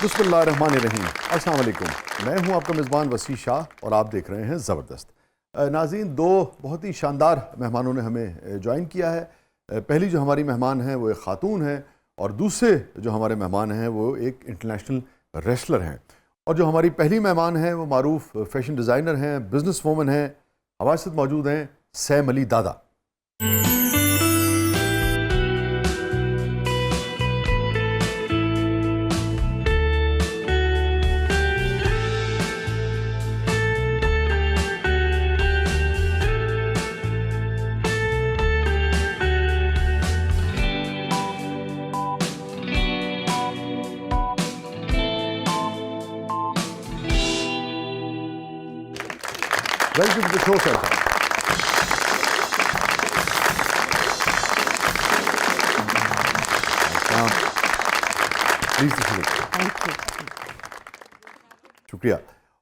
बिस्मिल्लाहिर्रहमानिर्रहीम। अस्सलाम वालेकुम। मैं हूं आपका मेज़बान वसी शाह और आप देख रहे हैं ज़बरदस्त। नाज़रीन, दो बहुत ही शानदार मेहमानों ने हमें ज्वाइन किया है। पहली जो हमारी मेहमान हैं वो एक ख़ातून है और दूसरे जो हमारे मेहमान हैं वो एक इंटरनेशनल रेसलर हैं। और जो हमारी पहली मेहमान हैं वो मारूफ फ़ैशन डिज़ाइनर हैं, बिज़नेस वूमन हैं। हमारे साथ मौजूद हैं Sam Ali Dada. Welcome to the show sir. शुक्रिया।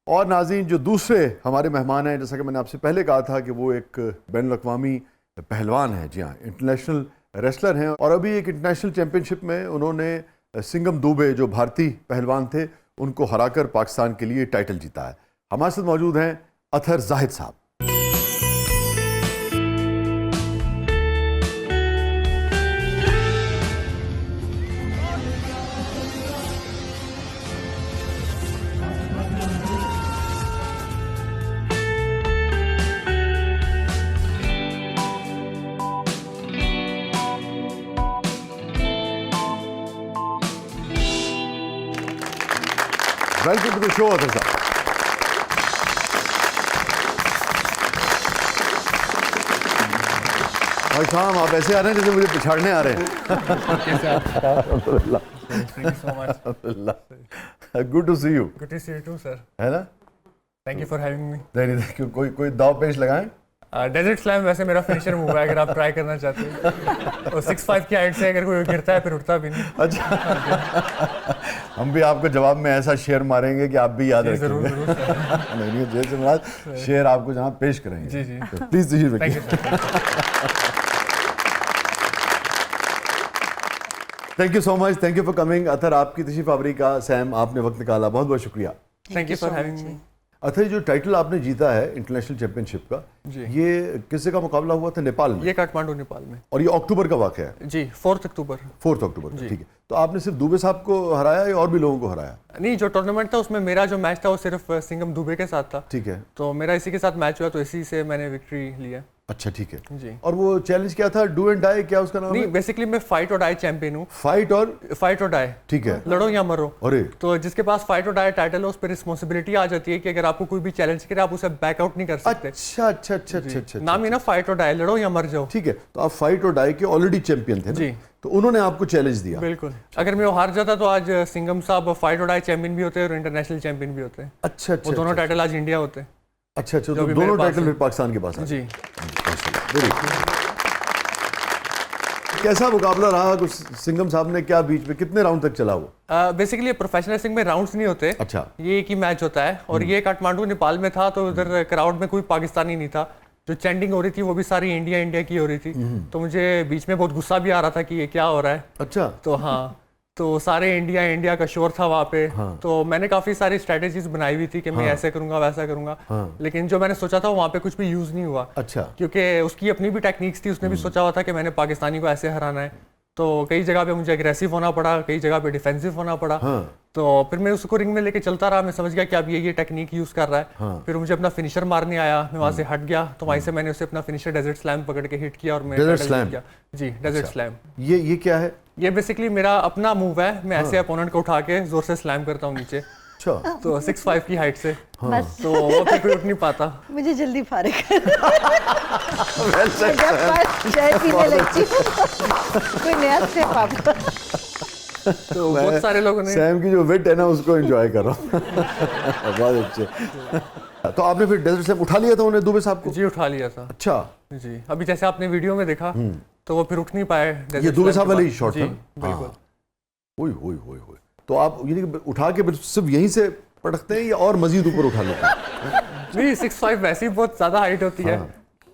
और नाज़रीन, जो दूसरे हमारे मेहमान हैं, जैसा कि मैंने आपसे पहले कहा था कि वो एक बैनुल-अक़वामी पहलवान हैं। जी हाँ, इंटरनेशनल रेसलर हैं और अभी एक इंटरनेशनल चैम्पियनशिप में उन्होंने सिंघम दुबे जो भारतीय पहलवान थे उनको हराकर पाकिस्तान के लिए टाइटल जीता है। हमारे साथ मौजूद हैं Athar Zahid sahab. Welcome to the show Athar sahab. भाई साहब, आप ऐसे आ रहे हैं जैसे मुझे पिछाड़ने आ रहे हैं। Good to see you. Good to see you too sir. है ना? Thank you for having me. नहीं नहीं, कोई दाव पेश लगाएं। डेजर्ट स्लैम वैसे मेरा फिनिशर मूव है, अगर आप ट्राई करना चाहते हैं। और 6'5" की हाइट से अगर कोई गिरता है फिर उठता भी नहीं। अच्छा। हम भी आपको जवाब में ऐसा शेर मारेंगे कि आप भी याद रखेंगे। जरूर जरूर सर। नहीं जेल से मुराद शेर आपको जनाब पेश करेंगे। जी जी, तो प्लीज तशरीफ थैंक यू रखिए। Sir. Thank you so much. Thank you for coming. Athar, आपकी तशरीफ आवरी का, सैम आपने वक्त निकाला, बहुत बहुत शुक्रिया। थैंक यू फॉर हैविंग मी। अतहर, जो टाइटल आपने जीता है इंटरनेशनल चैंपियनशिप का, जी। ये किससे का मुकाबला हुआ था? नेपाल में? ये काठमांडू नेपाल में। और ये अक्टूबर का वाक़या है? जी, 4 अक्टूबर। 4 अक्टूबर का, ठीक है। तो आपने सिर्फ दुबे साहब को हराया या और भी लोगों को हराया? नहीं, जो टूर्नामेंट था उसमें मेरा जो मैच था वो सिर्फ सिंघम दुबे के साथ था। ठीक है। तो मेरा इसी के साथ मैच हुआ, तो इसी से मैंने विक्ट्री लिया। अच्छा, ठीक है जी। और वो चैलेंज क्या था? डू एंड डाई, क्या उसका नाम नहीं, है? बेसिकली मैं फाइट और डाई चैंपियन हूँ। फाइट और डाई, ठीक है, लड़ो या मरो। अरे तो जिसके पास फाइट और डाई टाइटल है उस पर रिस्पॉन्सिबिलिटी आ जाती है कि अगर आपको कोई भी चैलेंज करे आप उसे बैकआउट नहीं कर सकते। अच्छा अच्छा अच्छा अच्छा अच्छा। नाम ही ना फाइट और डाई, लड़ो या मर जाओ। ठीक है, तो आप फाइट और डाई के ऑलरेडी चैंपियन थे ना? जी। तो उन्होंने आपको चैलेंज दिया? बिल्कुल। अगर मैं वो हार जाता तो आज सिंघम साहब फाइट और डाई चैंपियन भी होते हैं और इंटरनेशनल चैंपियन भी होते हैं। अच्छा अच्छा। वो दोनों टाइटल आज इंडिया होते हैं। अच्छा अच्छा, तो दोनों टाइटल फिर पाकिस्तान के पास? जी। कैसा मुकाबला रहा? कुछ सिंघम साहब ने क्या बीच में, कितने राउंड तक चला वो? बेसिकली प्रोफेशनल रेसलिंग में राउंड्स नहीं होते। अच्छा। ये एक ही मैच होता है और ये काठमांडू नेपाल में था, तो उधर क्राउड में कोई पाकिस्तानी नहीं था। जो चैंटिंग हो रही थी वो भी सारी इंडिया इंडिया की हो रही थी। तो मुझे बीच में बहुत गुस्सा भी आ रहा था कि ये क्या हो रहा है। अच्छा। तो हाँ, तो सारे इंडिया इंडिया का शोर था वहाँ पे। हाँ। तो मैंने काफी सारी स्ट्रेटेजीज बनाई हुई थी कि मैं ऐसे करूंगा वैसा करूंगा। हाँ। लेकिन जो मैंने सोचा था वहाँ पे कुछ भी यूज नहीं हुआ। अच्छा। क्योंकि उसकी अपनी भी टेक्निक्स थी, उसने भी सोचा हुआ था कि मैंने पाकिस्तानी को ऐसे हराना है। तो कई जगह पे मुझे एग्रेसिव होना पड़ा, कई जगह पे डिफेंसिव होना पड़ा। हाँ। तो फिर मैं उसको रिंग में लेके चलता रहा। मैं समझ गया कि अब ये टेक्निक यूज कर रहा है। हाँ। फिर मुझे अपना फिनिशर मारने आया, मैं वहां से हट गया। तो वहीं से मैंने उसे अपना फिनिशर डेजर्ट स्लैम पकड़ के हिट किया और मैं डेजर्ट टाइटल स्लैम? जीत गया। जी, डेजर्ट स्लैम। ये क्या है? ये बेसिकली मेरा अपना मूव है। मैं ऐसे अपोनेंट को उठा के जोर से स्लैम करता हूँ नीचे। अच्छा। तो 6'5" की हाइट से। बस तो वो फिर कोई उठ नहीं पाता। मुझे जल्दी फारिग कर। जब पास चाय पीने लगती हूँ कोई नया स्टेप आपका। तो बहुत सारे लोगों ने सैम की जो वेट है ना उसको एंजॉय कर रहा हूँ। बहुत अच्छे। तो आपने फिर डेजर्ट स्लैम उठा लिया था उन्हें, दुबे साहब को? जी, उठा लिया था। अच्छा जी, अभी जैसे आपने वीडियो में देखा तो वो फिर उठ नहीं पाए। ये दुबे साहब वाली शॉट था? बिल्कुल। ओए ओए ओए ओए। तो आप यानी कि उठा के सिर्फ यहीं से पटकते हैं या और मजीद ऊपर उठा लेते हैं? नहीं, 6'5" वैसे ही बहुत ज्यादा हाइट होती है।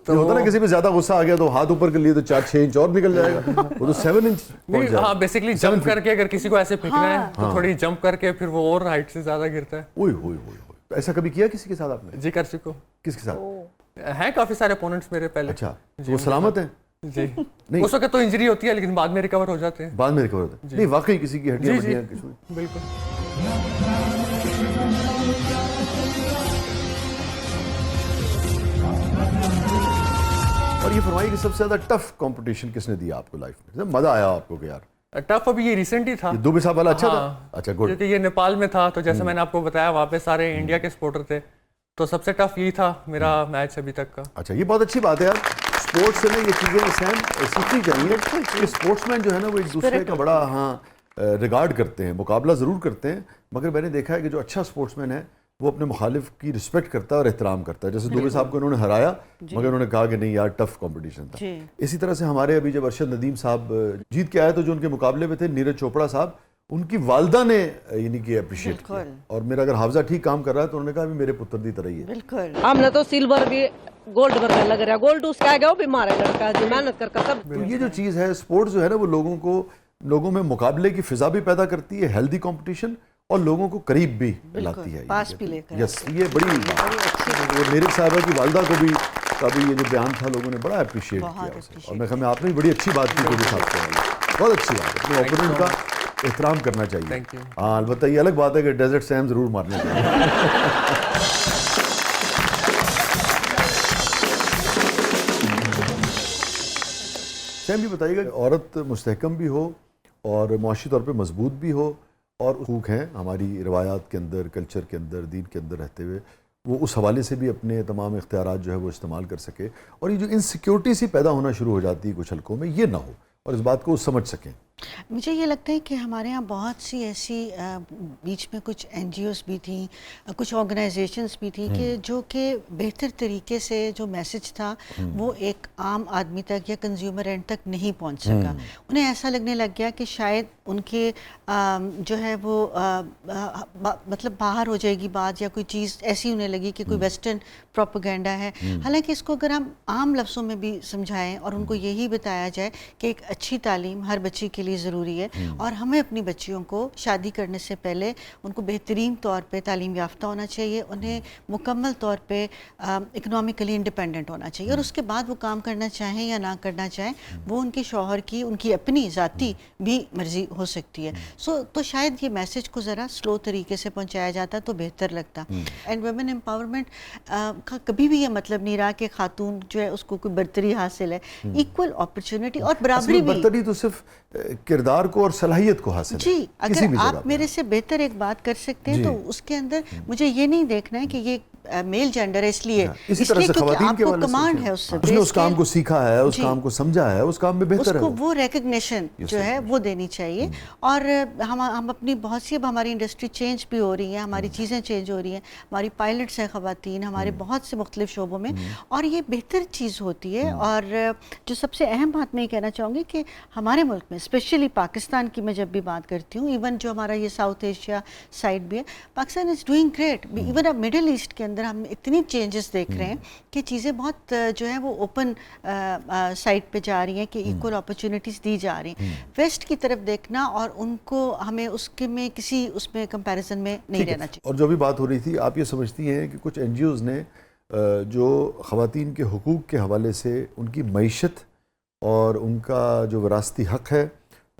तो होता ना किसी पे ज्यादा गुस्सा आ गया तो हाथ ऊपर कर लिए तो 4-6 इंच और निकल जाएगा, वो तो 7 इंच पहुंच नहीं, जाएगा। हाँ बेसिकली जंप करके अगर किसी को ऐसे फेंकना है तो थोड़ी जंप करके फिर वो और हाइट से ज्यादा गिरता है। ओए होए होए होए। तो ऐसा कभी किया किसी के साथ आपने? जी कर चुको किसके साथ? हैं काफी सारे अपोनेंट्स मेरे पहले। अच्छा, तो वो सलामत है? जी नहीं। उस वक्त तो इंजरी होती है लेकिन बाद में रिकवर हो जाते हैं। बाद में रिकवर होता है? नहीं वाकई किसी की हड्डियां जी जी वड्डियां किसी बिल्कुल। और ये फरमाइए कि सबसे ज्यादा टफ कंपटीशन किसने दिया आपको लाइफ में, मजा आया आपको कि यार टफ अभी ये रिसेंट ही था, ये दुबे साहब वाला अच्छा था? हाँ। अच्छा गुड। क्योंकि ये नेपाल में था तो जैसे मैंने आपको बताया वहाँ पे सारे इंडिया के स्पोर्टर थे, तो सबसे टफ यही था मेरा मैच अभी तक का। अच्छा, ये बहुत अच्छी बात है यार, स्पोर्ट्स से ना ये चीजें सैम सीखनी चाहिए कि स्पोर्ट्समैन जो है ना वो एक दूसरे का बड़ा रिगार्ड करते हैं, मुकाबला जरूर करते हैं, मगर मैंने देखा है कि जो अच्छा स्पोर्ट्समैन है वो अपने मुखालिफ की रिस्पेक्ट करता है और एहतराम करता है। जैसे दुबे साहब को उन्होंने हराया मगर उन्होंने कहा कि नहीं यार टफ कंपटीशन था। इसी तरह से हमारे अभी जब अरशद नदीम साहब जीत के आए तो जो उनके मुकाबले में थे नीरज चोपड़ा साहब, उनकी वालदा ने यानी कि अप्रिशिएट किया, और मेरा अगर हाफजा ठीक काम कर रहा है तो उन्होंने कहा भी मेरे पुत्र दी तरह ही है। बिल्कुल। हमने तो सिल्वर भी गोल्ड पर लग रहा, गोल्ड उसका आ गया वो भी मारा लड़का जो मेहनत कर सब। तो ये जो चीज़ है स्पोर्ट्स जो है ना वो लोगों में मुकाबले की फिजा भी पैदा करती है, हेल्दी कंपटीशन, और लोगों को करीब भी लाती है, पास भी लेकर यस, ये बड़ी वो नीरज साहबा की वालदा को भी कभी ये जो बयान था लोगों ने बड़ा अप्रिशिएट किया उसे। और मैं कहूँ आपने भी बड़ी अच्छी बात की दुबे साहब को, बहुत अच्छी बात है, अपने ओपोनेंट का एहतराम करना चाहिए। Thank you. हाँ अलबत्ता ये अलग बात है कि डेजर्ट सैम जरूर मारने चाहिए। सैम भी बताइएगा कि औरत मुस्तहकम भी हो और मुआशी तौर पे मजबूत भी हो, और हुकूक हैं हमारी रिवायात के अंदर, कल्चर के अंदर, दीन के अंदर रहते हुए वो उस हवाले से भी अपने तमाम इख्तियारात जो है वो इस्तेमाल कर सके, और ये जो इनसिक्योरिटी सी पैदा होना शुरू हो जाती है कुछ हलकों में, ये ना हो और इस बात को समझ सकें। मुझे ये लगता है कि हमारे यहाँ बहुत सी ऐसी बीच में कुछ NGOs भी थी, कुछ ऑर्गेनाइजेशंस भी थी कि जो कि बेहतर तरीके से जो मैसेज था वो एक आम आदमी तक या कंज्यूमर एंड तक नहीं पहुंच सका। उन्हें ऐसा लगने लग गया कि शायद उनके जो है वो मतलब बाहर हो जाएगी बात, या कोई चीज़ ऐसी उन्हें लगी कि कोई वेस्टर्न प्रोपेगेंडा है। हालांकि इसको अगर हम आम लफ्ज़ों में भी समझाएं और उनको यही बताया जाए कि एक अच्छी तालीम हर बच्ची के लिए ज़रूरी है, और हमें अपनी बच्चियों को शादी करने से पहले उनको बेहतरीन तौर पे तालीम याफ्ता होना चाहिए, उन्हें मुकम्मल तौर पे इकनॉमिकली इंडिपेंडेंट होना चाहिए, और उसके बाद वो काम करना चाहें या ना करना चाहें वो उनके शौहर की, उनकी अपनी ज़ाती भी मर्ज़ी हो सकती है। तो शायद ये मैसेज को ज़रा स्लो तरीके से पहुँचाया जाता तो बेहतर लगता। एंड वुमेन एम्पावरमेंट का कभी भी ये मतलब नहीं रहा कि खातून जो है उसको कोई बर्तरी हासिल है, इक्वल अपॉर्चुनिटी और बराबरी भी। बर्तरी तो सिर्फ किरदार को और सलाहियत को हासिल है। जी, अगर आप मेरे से बेहतर एक बात कर सकते हैं तो उसके अंदर मुझे ये नहीं देखना है कि ये मेल जेंडर है इसलिए इसी तरह से खवातीन के वाले कमांड है उससे, उसने उस काम को सीखा है, उस काम को समझा है, उस काम में बेहतर है, उसको वो रिकग्निशन जो है वो देनी चाहिए। और हम अपनी बहुत सी, अब हमारी इंडस्ट्री चेंज भी हो रही है, हमारी चीज़ें चेंज हो रही हैं, हमारी पायलट्स हैं खवातीन हमारे बहुत से मुख्तलिफ शोबों में, और ये बेहतर चीज़ होती है। और जो सबसे अहम बात मैं ये कहना चाहूँगी कि हमारे मुल्क में, स्पेशली पाकिस्तान की मैं जब भी बात करती हूँ, इवन जो हमारा ये साउथ एशिया साइड भी है, Pakistan is doing great. Even अब मिडिल ईस्ट के अंदर हम इतनी चेंजेस देख रहे हैं कि चीज़ें बहुत जो है वो ओपन साइड पे जा रही हैं, कि इक्वल अपॉर्चुनिटीज़ दी जा रही हैं। वेस्ट की तरफ देखना और उनको हमें उसके में किसी उसमें कंपैरिजन में नहीं रहना चाहिए। और जो भी बात हो रही थी, आप ये समझती हैं कि कुछ NGOs ने जो ख़वातीन के हुकूक के हवाले से उनकी मईशत और उनका जो विरासती हक़ है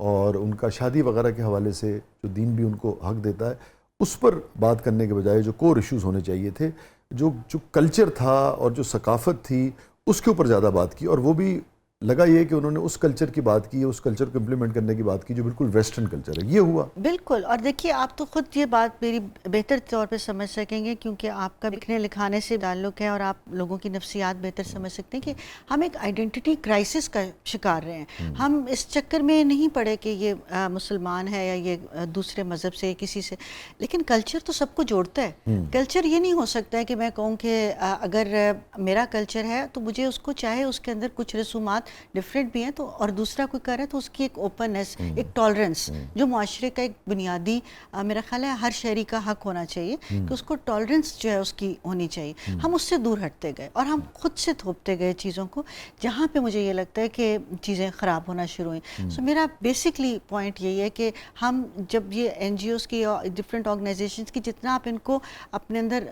और उनका शादी वगैरह के हवाले से जो दीन भी उनको हक़ देता है, उस पर बात करने के बजाय जो कोर इश्यूज़ होने चाहिए थे, जो कल्चर था और जो सकाफ़त थी, उसके ऊपर ज़्यादा बात की। और वो भी लगा ये कि उन्होंने उस कल्चर की बात की, उस कल्चर को इम्प्लीमेंट करने की बात की जो बिल्कुल वेस्टर्न कल्चर है। ये हुआ बिल्कुल। और देखिए, आप तो खुद ये बात मेरी बेहतर तौर पे समझ सकेंगे क्योंकि आपका लिखने लिखाने से ताल्लुक़ है और आप लोगों की नफ्सियात बेहतर समझ सकते हैं कि हम एक आइडेंटिटी क्राइसिस का शिकार रहे हैं। हम इस चक्कर में नहीं पड़े कि ये मुसलमान है या ये दूसरे मज़हब से किसी से, लेकिन कल्चर तो सबको जोड़ता है। कल्चर ये नहीं हो सकता है कि मैं कहूँ कि अगर मेरा कल्चर है तो मुझे उसको, चाहे उसके अंदर कुछ रसूमात डिफरेंट भी हैं, तो और दूसरा कोई कर रहा है तो उसकी एक ओपननेस, एक टॉलरेंस जो मुआशरे का एक बुनियादी मेरा ख्याल है हर शहरी का हक होना चाहिए कि उसको टॉलरेंस जो है उसकी होनी चाहिए। हम उससे दूर हटते गए और हम खुद से थोपते गए चीज़ों को, जहाँ पे मुझे ये लगता है कि चीज़ें ख़राब होना शुरू हुई। सो मेरा बेसिकली पॉइंट यही है कि हम जब ये NGOs की और डिफरेंट ऑर्गेनाइजेशंस की जितना आप इनको अपने अंदर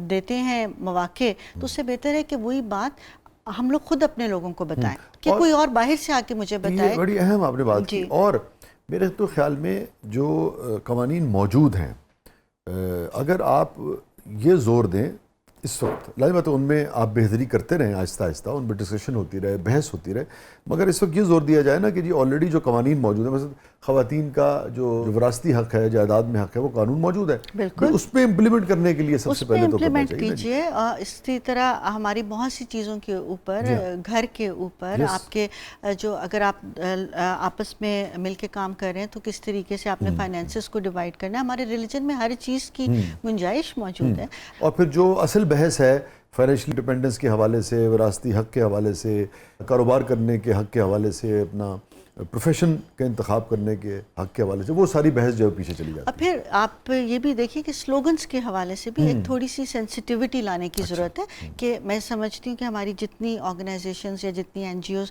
देते हैं मौके, तो उससे बेहतर है कि वही बात हम लोग खुद अपने लोगों को बताएं कि कोई और बाहर से आके मुझे बताए। ये बड़ी अहम आपने बात की। और मेरे तो ख्याल में जो कवानीन मौजूद हैं, अगर आप ये जोर दें इस वक्त, लाजिम बात है उनमें आप बेहतरी करते रहें, आहिस्ता आहिस्ता उन पर डिस्कशन होती रहे, बहस होती रहे, मगर इस वक्त ये जोर दिया जाए ना कि जी ऑलरेडी जो कवानीन मौजूद है, मतलब ख़वातीन का जो विरासती हक है, जायदाद में हक है, वो कानून मौजूद है, बिल्कुल उस पर इम्प्लीमेंट करने के लिए सबसे पहले तो करना इम्प्लीमेंट चाहिए। कीजिए। इसी तरह हमारी बहुत सी चीज़ों के ऊपर, घर के ऊपर आपके जो अगर आप आपस में मिल के काम कर रहे हैं तो किस तरीके से आपने फाइनेंसेस को डिवाइड करना है, हमारे रिलीजन में हर चीज़ की गुंजाइश मौजूद है। और फिर जो असल बहस है फाइनेंशियल इंडिपेंडेंस के हवाले से, विरासती हक के हवाले से, कारोबार करने के हक के हवाले से, अपना प्रोफेशन का इंतखाब करने के हक के हवाले से, वो सारी बहस जो है पीछे चली जाती है। और फिर आप ये भी देखिए कि स्लोगन्स के हवाले से भी एक थोड़ी सी सेंसिटिविटी लाने की ज़रूरत है कि मैं समझती हूँ कि हमारी जितनी ऑर्गेनाइजेशंस या जितनी NGOs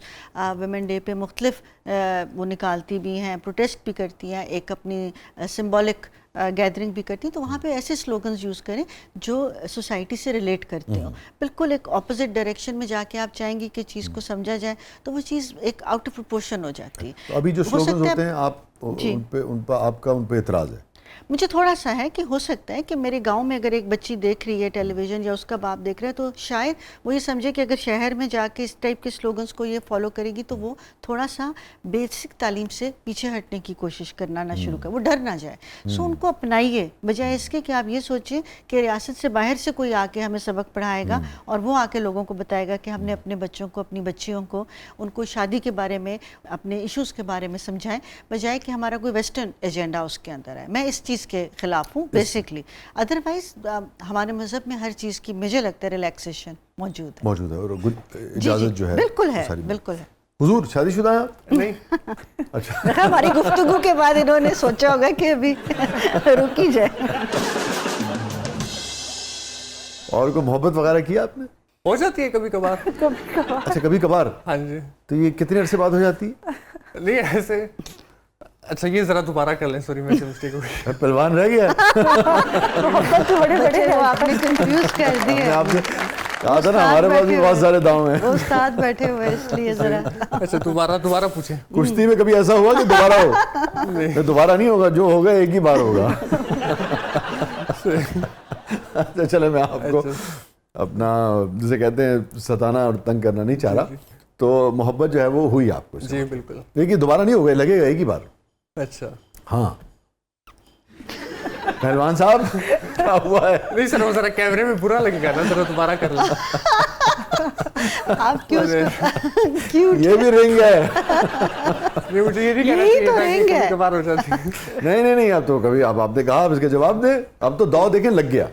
वुमेन डे पे मुख्तलिफ वो निकालती भी हैं, प्रोटेस्ट भी करती हैं, एक अपनी सिंबॉलिक गैदरिंग भी करती हैं, तो वहाँ पे ऐसे स्लोगन्स यूज़ करें जो सोसाइटी से रिलेट करते हो। बिल्कुल एक ऑपोजिट डायरेक्शन में जाके आप चाहेंगी कि चीज़ को समझा जाए तो वो चीज़ एक आउट ऑफ प्रोपोर्शन हो जाती है। तो अभी जो स्लोगन्स होते हैं आप उन पर आपका उन पर एतराज़ है? मुझे थोड़ा सा है कि हो सकता है कि मेरे गांव में अगर एक बच्ची देख रही है टेलीविज़न या उसका बाप देख रहा है तो शायद वो ये समझे कि अगर शहर में जाके इस टाइप के स्लोगन्स को ये फॉलो करेगी तो वो थोड़ा सा बेसिक तालीम से पीछे हटने की कोशिश करना ना शुरू कर, वो डर ना जाए। सो उनको अपनाइए, बजाय इसके कि आप ये सोचें कि रियासत से बाहर से कोई आके हमें सबक पढ़ाएगा और वो आके लोगों को बताएगा कि हमने अपने बच्चों को, अपनी बच्चियों को, उनको शादी के बारे में, अपने इश्यूज़ के बारे में समझाएं, बजाय कि हमारा कोई वेस्टर्न एजेंडा उसके अंदर है। मैं इस चीज़ के खिलाफ हूँ बेसिकली। अदरवाइज हमारे मजहब में हर चीज़ की मुझे लगता है रिलैक्सेशन मौजूद है और इजाज़त जो है बिल्कुल है, बिल्कुल है। हुजूर शादीशुदा हैं आप? नहीं। अच्छा, हमारी गुफ्तगू के बाद इन्होंने सोचा होगा कि अभी रुकी जाए। और कोई मोहब्बत वगैरह की आपने? हो जाती है कभी कभार। अच्छा, कभी कभार। हाँ जी। तो ये कितने अरसे बाद हो जाती है? नहीं ऐसे। अच्छा ये जरा दोबारा कर लें, सॉरी मेरे से मिस्टेक हो गई। पहलवान रह गया तो बड़े आपने कंफ्यूज कर दिए। आपने कहा था ना हमारे पास भी बहुत सारे दांव हैं। उस्ताद बैठे हुए इसलिए जरा। अच्छा दोबारा पूछें। कुश्ती में कभी ऐसा हुआ कि दोबारा हो? तो दोबारा नहीं होगा, जो होगा एक ही बार होगा। अच्छा चलो, मैं आपको अपना जिसे कहते हैं सताना और तंग करना नहीं चाह रहा। तो मोहब्बत जो है वो हुई आपको? जी बिल्कुल। लेकिन दोबारा नहीं होगा, लगेगा एक ही बार। अच्छा हाँ पहलवान साहब क्या हुआ है? नहीं सर, वो जरा कैमरे में बुरा लगेगा ना, जरा दोबारा कर लो। आप क्यों ये भी रिंग है? नहीं मुझे ये नहीं कहना यही तो चाहिए रिंग है। कभी कभार हो जाती है। नहीं अब तो कभी अब आपने कहा, अब इसके जवाब दे। अब तो दाव देखें लग गया,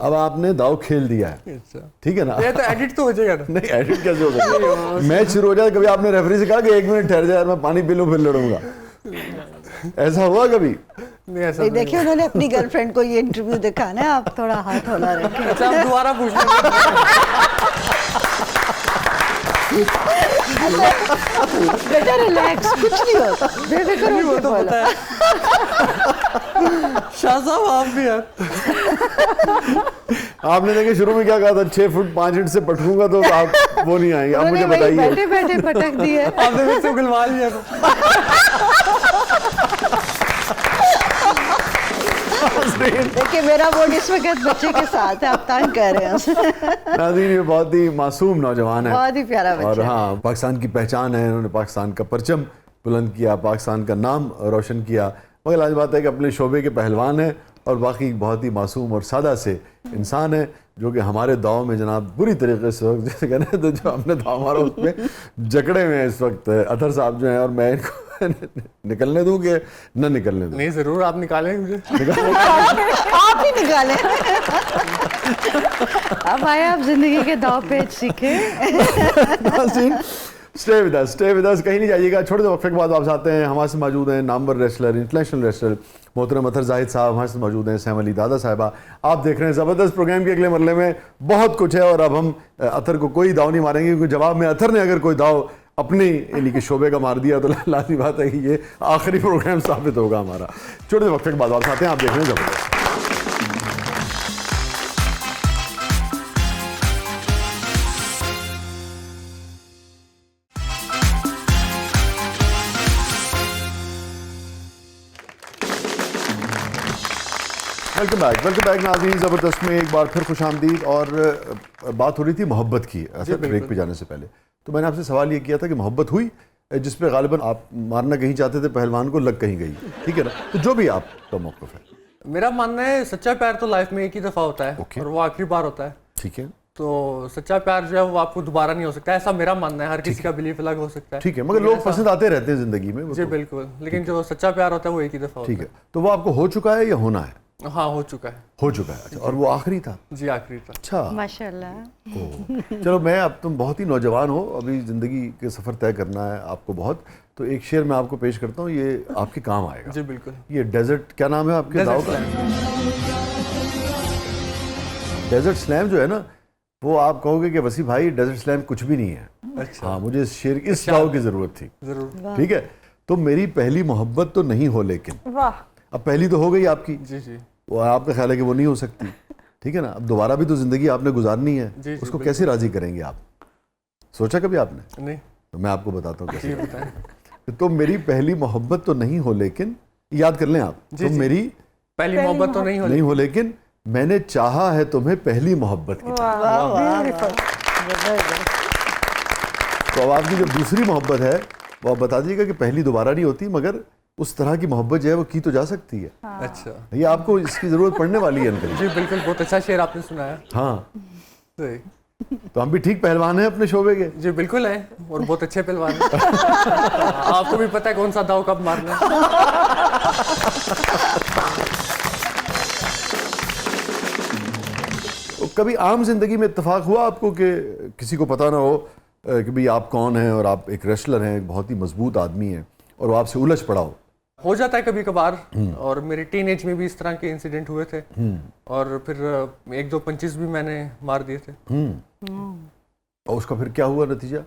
अब आपने दाव खेल दिया है, अच्छा ठीक है ना? ये तो एडिट तो हो जाएगा ना। नहीं एडिट कैसे हो सकता है? मैच शुरू हो जाए, कभी आपने रेफरी से कहा कि 1 मिनट ठहर जाए, मैं पानी पी लूं फिर लड़ूंगा? ऐसा हुआ कभी? नहीं ऐसा नहीं, देखिए उन्होंने अपनी गर्लफ्रेंड को ये इंटरव्यू दिखाना है, आप थोड़ा हाथ होला रखें। अच्छा हम दोबारा पूछ लेंगे। बेटा रिलैक्स, कुछ नहीं होता, बेफिक्र वो होके तो बोलो। पता है। शाह साहब आप भी यार। आपने देखिए शुरू में क्या कहा था, 6 फुट 5 इंच से पटकूंगा तो आप वो नहीं आएंगे। अब मुझे उन्होंने वही बताइए। बैठे बैठे पटक दिए। आपने मेरे से उगलवा लिया तो। देखिए मेरा बोर्ड इस वक्त बच्चे के साथ है, आप तंग कर रहे हैं। नाज़रीन ये बहुत ही मासूम नौजवान है, बहुत ही प्यारा बच्चा और है। हाँ पाकिस्तान की पहचान है, इन्होंने पाकिस्तान का परचम बुलंद किया, पाकिस्तान का नाम रोशन किया। मगर आज बात है कि अपने शोबे के पहलवान है और बाकी बहुत ही मासूम और सादा से इंसान है, जो कि हमारे दाव में जनाब बुरी तरीके से वक्त जैसे कहना है तो जो हमने दाव मारा उसमें जकड़े में इस वक्त अतर साहब जो हैं, और मैं इनको निकलने दूं कि न निकलने दूं? नहीं जरूर आप निकालेंगे मुझे। आप ही निकाले। अब आए आप जिंदगी के दाव पेच सीखे। नाज़रीन स्टे विद अस, कहीं नहीं जाइएगा। छोटे से वक्फे के बाद वापस आते हैं। हमारे से मौजूद हैं नामवर रेसलर, इंटरनेशनल रेसलर मोहतरम अतर जाहिद साहब, हमारे से मौजूद हैं सैम अली दादा साहिबा। आप देख रहे हैं ज़बरदस्त। प्रोग्राम के अगले मरले में बहुत कुछ है और अब हम अतर को कोई दाव नहीं मारेंगे, क्योंकि जवाब में अतर ने अगर कोई दाव अपने यानी कि शोबे का मार दिया तो लाजमी बात है कि ये आखिरी प्रोग्राम साबित होगा हमारा। छोटे से वक्फे के बाद वापस आते हैं। आप देख रहे हैं ज़बरदस्त। वेलकम बैक नाज़रीन। ज़बरदस्त में एक बार फिर खुश आमदीद। और बात हो रही थी मोहब्बत की असर ब्रेक पे जाने से पहले, तो मैंने आपसे सवाल ये किया था कि मोहब्बत हुई जिस पे गालिबन आप मारना कहीं चाहते थे, पहलवान को लग कहीं गई, ठीक है ना? तो जो भी आपका मौक़िफ़ है। मेरा मानना है सच्चा प्यार तो लाइफ में एक ही दफ़ा होता है और वो आखिरी बार होता है, ठीक है? तो सच्चा प्यार जो है वो आपको दोबारा नहीं हो सकता, ऐसा मेरा मानना है। हर किसी का बिलीफ अलग हो सकता है, ठीक है, मगर लोग पसंद आते रहते हैं ज़िंदगी में। जी बिल्कुल, लेकिन जो सच्चा प्यार होता है वो एक ही दफ़ा होता है। ठीक है, तो वो आपको हो चुका है या होना है? हाँ, हो चुका है। हो चुका है, अच्छा। और वो आखिरी था? जी आखिरी था। अच्छा, माशाल्लाह। चलो, मैं अब तुम बहुत ही नौजवान हो, अभी ज़िंदगी के सफ़र तय करना है आपको बहुत, तो एक शेर मैं आपको पेश करता हूँ, ये आपके काम आएगा। जी बिल्कुल। ये डेजर्ट, क्या नाम है आपके दाव का? डेजर्ट स्लैम जो है ना, वो आप कहोगे कि वसी भाई डेजर्ट स्लैम कुछ भी नहीं है। अच्छा। हाँ, मुझे इस शेर, इस दाव की ज़रूरत थी। जरूर। ठीक है, तो मेरी पहली मोहब्बत तो नहीं हो, लेकिन वाह, अब पहली तो हो गई आपकी, जी जी। वो आपका ख्याल है कि वो नहीं हो सकती, ठीक है ना? अब दोबारा भी तो ज़िंदगी आपने गुजारनी है, जी, उसको कैसे राज़ी करेंगे आप? सोचा कभी आपने? नहीं। तो मैं आपको बताता हूँ कैसे। जी बताएं। तो मेरी पहली मोहब्बत तो नहीं हो, लेकिन याद कर लें आप। तो मेरी पहली मोहब्बत तो नहीं नहीं हो, लेकिन मैंने चाहा है तुम्हें पहली मोहब्बत की तरह। तो अब आपकी जो दूसरी मोहब्बत है वो आप बता दीजिएगा कि पहली दोबारा नहीं होती, मगर उस तरह की मोहब्बत जो है वो की तो जा सकती है। अच्छा, ये आपको इसकी ज़रूरत पड़ने वाली है अंकल। जी बिल्कुल, बहुत अच्छा शेर आपने सुनाया। हाँ, सही। तो हम भी ठीक पहलवान हैं अपने शोबे के। जी बिल्कुल है, और बहुत अच्छे पहलवान हैं। आपको भी पता है कौन सा दाव कब मारना है। तो कभी आम जिंदगी में इत्तेफाक हुआ आपको कि किसी को पता ना हो कि भाई आप कौन हैं और आप एक रेसलर हैं, एक बहुत ही मजबूत आदमी हैं, और वो आपसे उलझ पड़ा हो जाता है कभी कभार। और मेरे टीन एज में भी इस तरह के इंसिडेंट हुए थे, और फिर एक दो पंचेस भी मैंने मार दिए थे। और उसका फिर क्या हुआ नतीजा?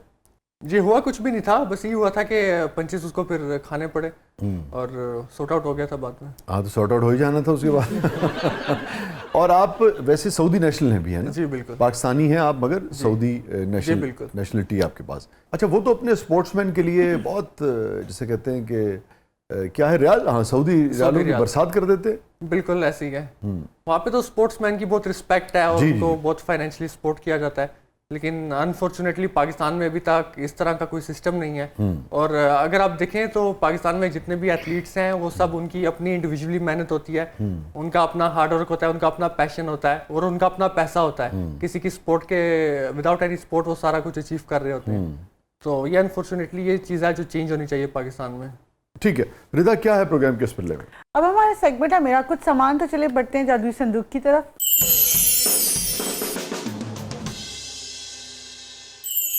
जी हुआ कुछ भी नहीं था, बस ये हुआ था कि पंचेस उसको फिर खाने पड़े और सॉर्ट आउट हो गया था बाद में। हाँ, तो सॉर्ट आउट हो ही जाना था उसके बाद। और आप वैसे सऊदी नेशनल हैं भी, है ना? जी बिल्कुल। पाकिस्तानी हैं आप, मगर सऊदी नेशनलिटी आपके पास। अच्छा, वो तो अपने स्पोर्ट्समैन के लिए बहुत जिसे कहते हैं कि क्या है, रियाल, हाँ, सऊदी रियालों की बरसात कर देते। बिल्कुल ऐसे ही है। वहाँ पे तो स्पोर्ट्समैन की बहुत रिस्पेक्ट है और उनको बहुत फाइनेंशियली सपोर्ट किया जाता है, लेकिन अनफॉर्चुनेटली पाकिस्तान में अभी तक इस तरह का कोई सिस्टम नहीं है। और अगर आप देखें तो पाकिस्तान में जितने भी एथलीट्स हैं वो सब उनकी अपनी इंडिविजुअली मेहनत होती है, उनका अपना हार्ड वर्क होता है, उनका अपना पैशन होता है और उनका अपना पैसा होता है। किसी की सपोर्ट के विदाउट एनी सपोर्ट वो सारा कुछ अचीव कर रहे होते हैं। तो ये अनफॉर्चुनेटली ये चीज़ है जो चेंज होनी चाहिए पाकिस्तान में। ठीक है, रिदा, क्या है प्रोग्राम के इस पल्ले में? अब हमारा सेगमेंट है मेरा कुछ सामान, तो चले बढ़ते हैं जादुई संदूक की तरफ।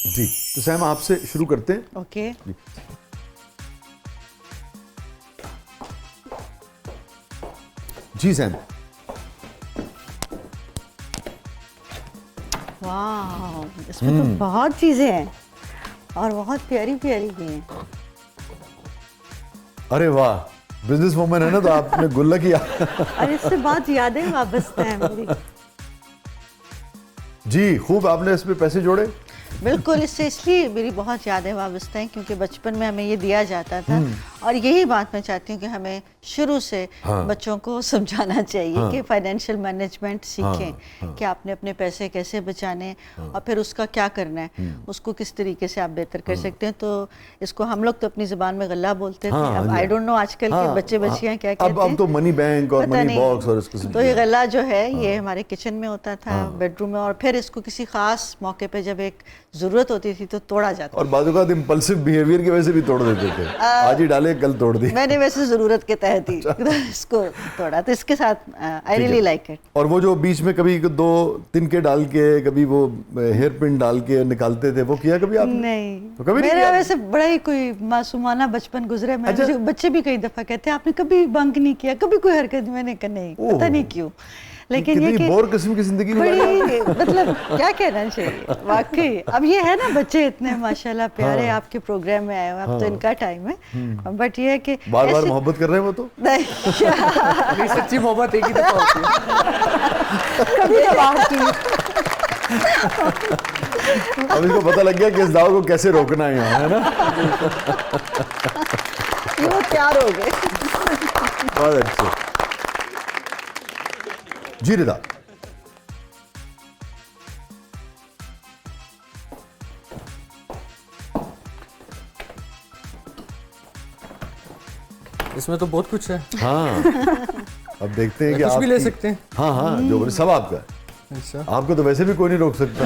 जी, तो सैम आपसे शुरू करते हैं। ओके। जी सैम। वाह, इसमें तो बहुत चीजें हैं और बहुत प्यारी प्यारी भी हैं। अरे वाह, बिजनेस वूमन है ना, तो आपने गुल्ला किया। और इससे बहुत यादें वाबस्ता हैं मेरी। जी, खूब, आपने इसमें पैसे जोड़े। बिल्कुल, इससे इसलिए मेरी बहुत यादें वाबस्ता हैं क्योंकि बचपन में हमें ये दिया जाता था, और यही बात मैं चाहती हूँ कि हमें शुरू से बच्चों को समझाना चाहिए कि फाइनेंशियल मैनेजमेंट सीखें कि आपने अपने पैसे कैसे बचाने और फिर उसका क्या करना है, उसको किस तरीके से आप बेहतर कर सकते हैं। तो इसको हम लोग तो अपनी ज़ुबान में गल्ला बोलते थे, अब आई डोंट नो आजकल के बच्चे बच्चियाँ क्या कहते हैं। अब तो मनी बैंक और मनी बॉक्स और इसको। तो ये गल्ला जो है ये हमारे किचन में होता था, बेडरूम में, और फिर इसको किसी ख़ास मौके पे जब एक ज़रूरत होती थी तो तोड़ा जाता और बाजू का इम्पल्सिव बिहेवियर की वजह से भी तोड़ देते थे, आज ही डाले कल तोड़ दी। मैंने वैसे ज़रूरत के तहत ही इसको तोड़ा, तो इसके साथ आई रियली लाइक इट। और वो जो बीच में कभी 2 तिनके डाल के, कभी वो हेयर पिन डाल के निकालते थे, वो किया कभी आपने? नहीं, तो कभी नहीं मेरा किया? वैसे बड़ा ही कोई मासूमाना बचपन गुजरा है। अच्छा। मुझे बच्चे भी कई दफ़ा कहते हैं आपने कभी बंक नहीं किया, कभी कोई हरकत, मैंने कहा नहीं, पता नहीं क्यों। लेकिन ये कितनी कि बोर किस्म की जिंदगी गुजारी। बड़ी मतलब क्या कहना चाहिए वाकई। अब ये है ना, बच्चे इतने माशाल्लाह प्यारे आपके प्रोग्राम में आए हो, अब तो इनका टाइम है, बट ये है कि बार बार ऐसे- मोहब्बत कर रहे हैं वो तो। नहीं नहीं, सच्ची मोहब्बत एक ही दफा होती है। कभी तो बात की। अब इसको पता लग गया कि इस दाव को कैसे रोकना है यहाँ, है ना? ये वो तैयार हो गए। बहुत अच्छे जी। रिदा, इसमें तो बहुत कुछ है, हाँ अब देखते हैं कि कुछ भी ले आपकी- सकते हैं। हाँ हाँ, जो बोले सब आपका है। अच्छा, आपको तो वैसे भी कोई नहीं रोक सकता।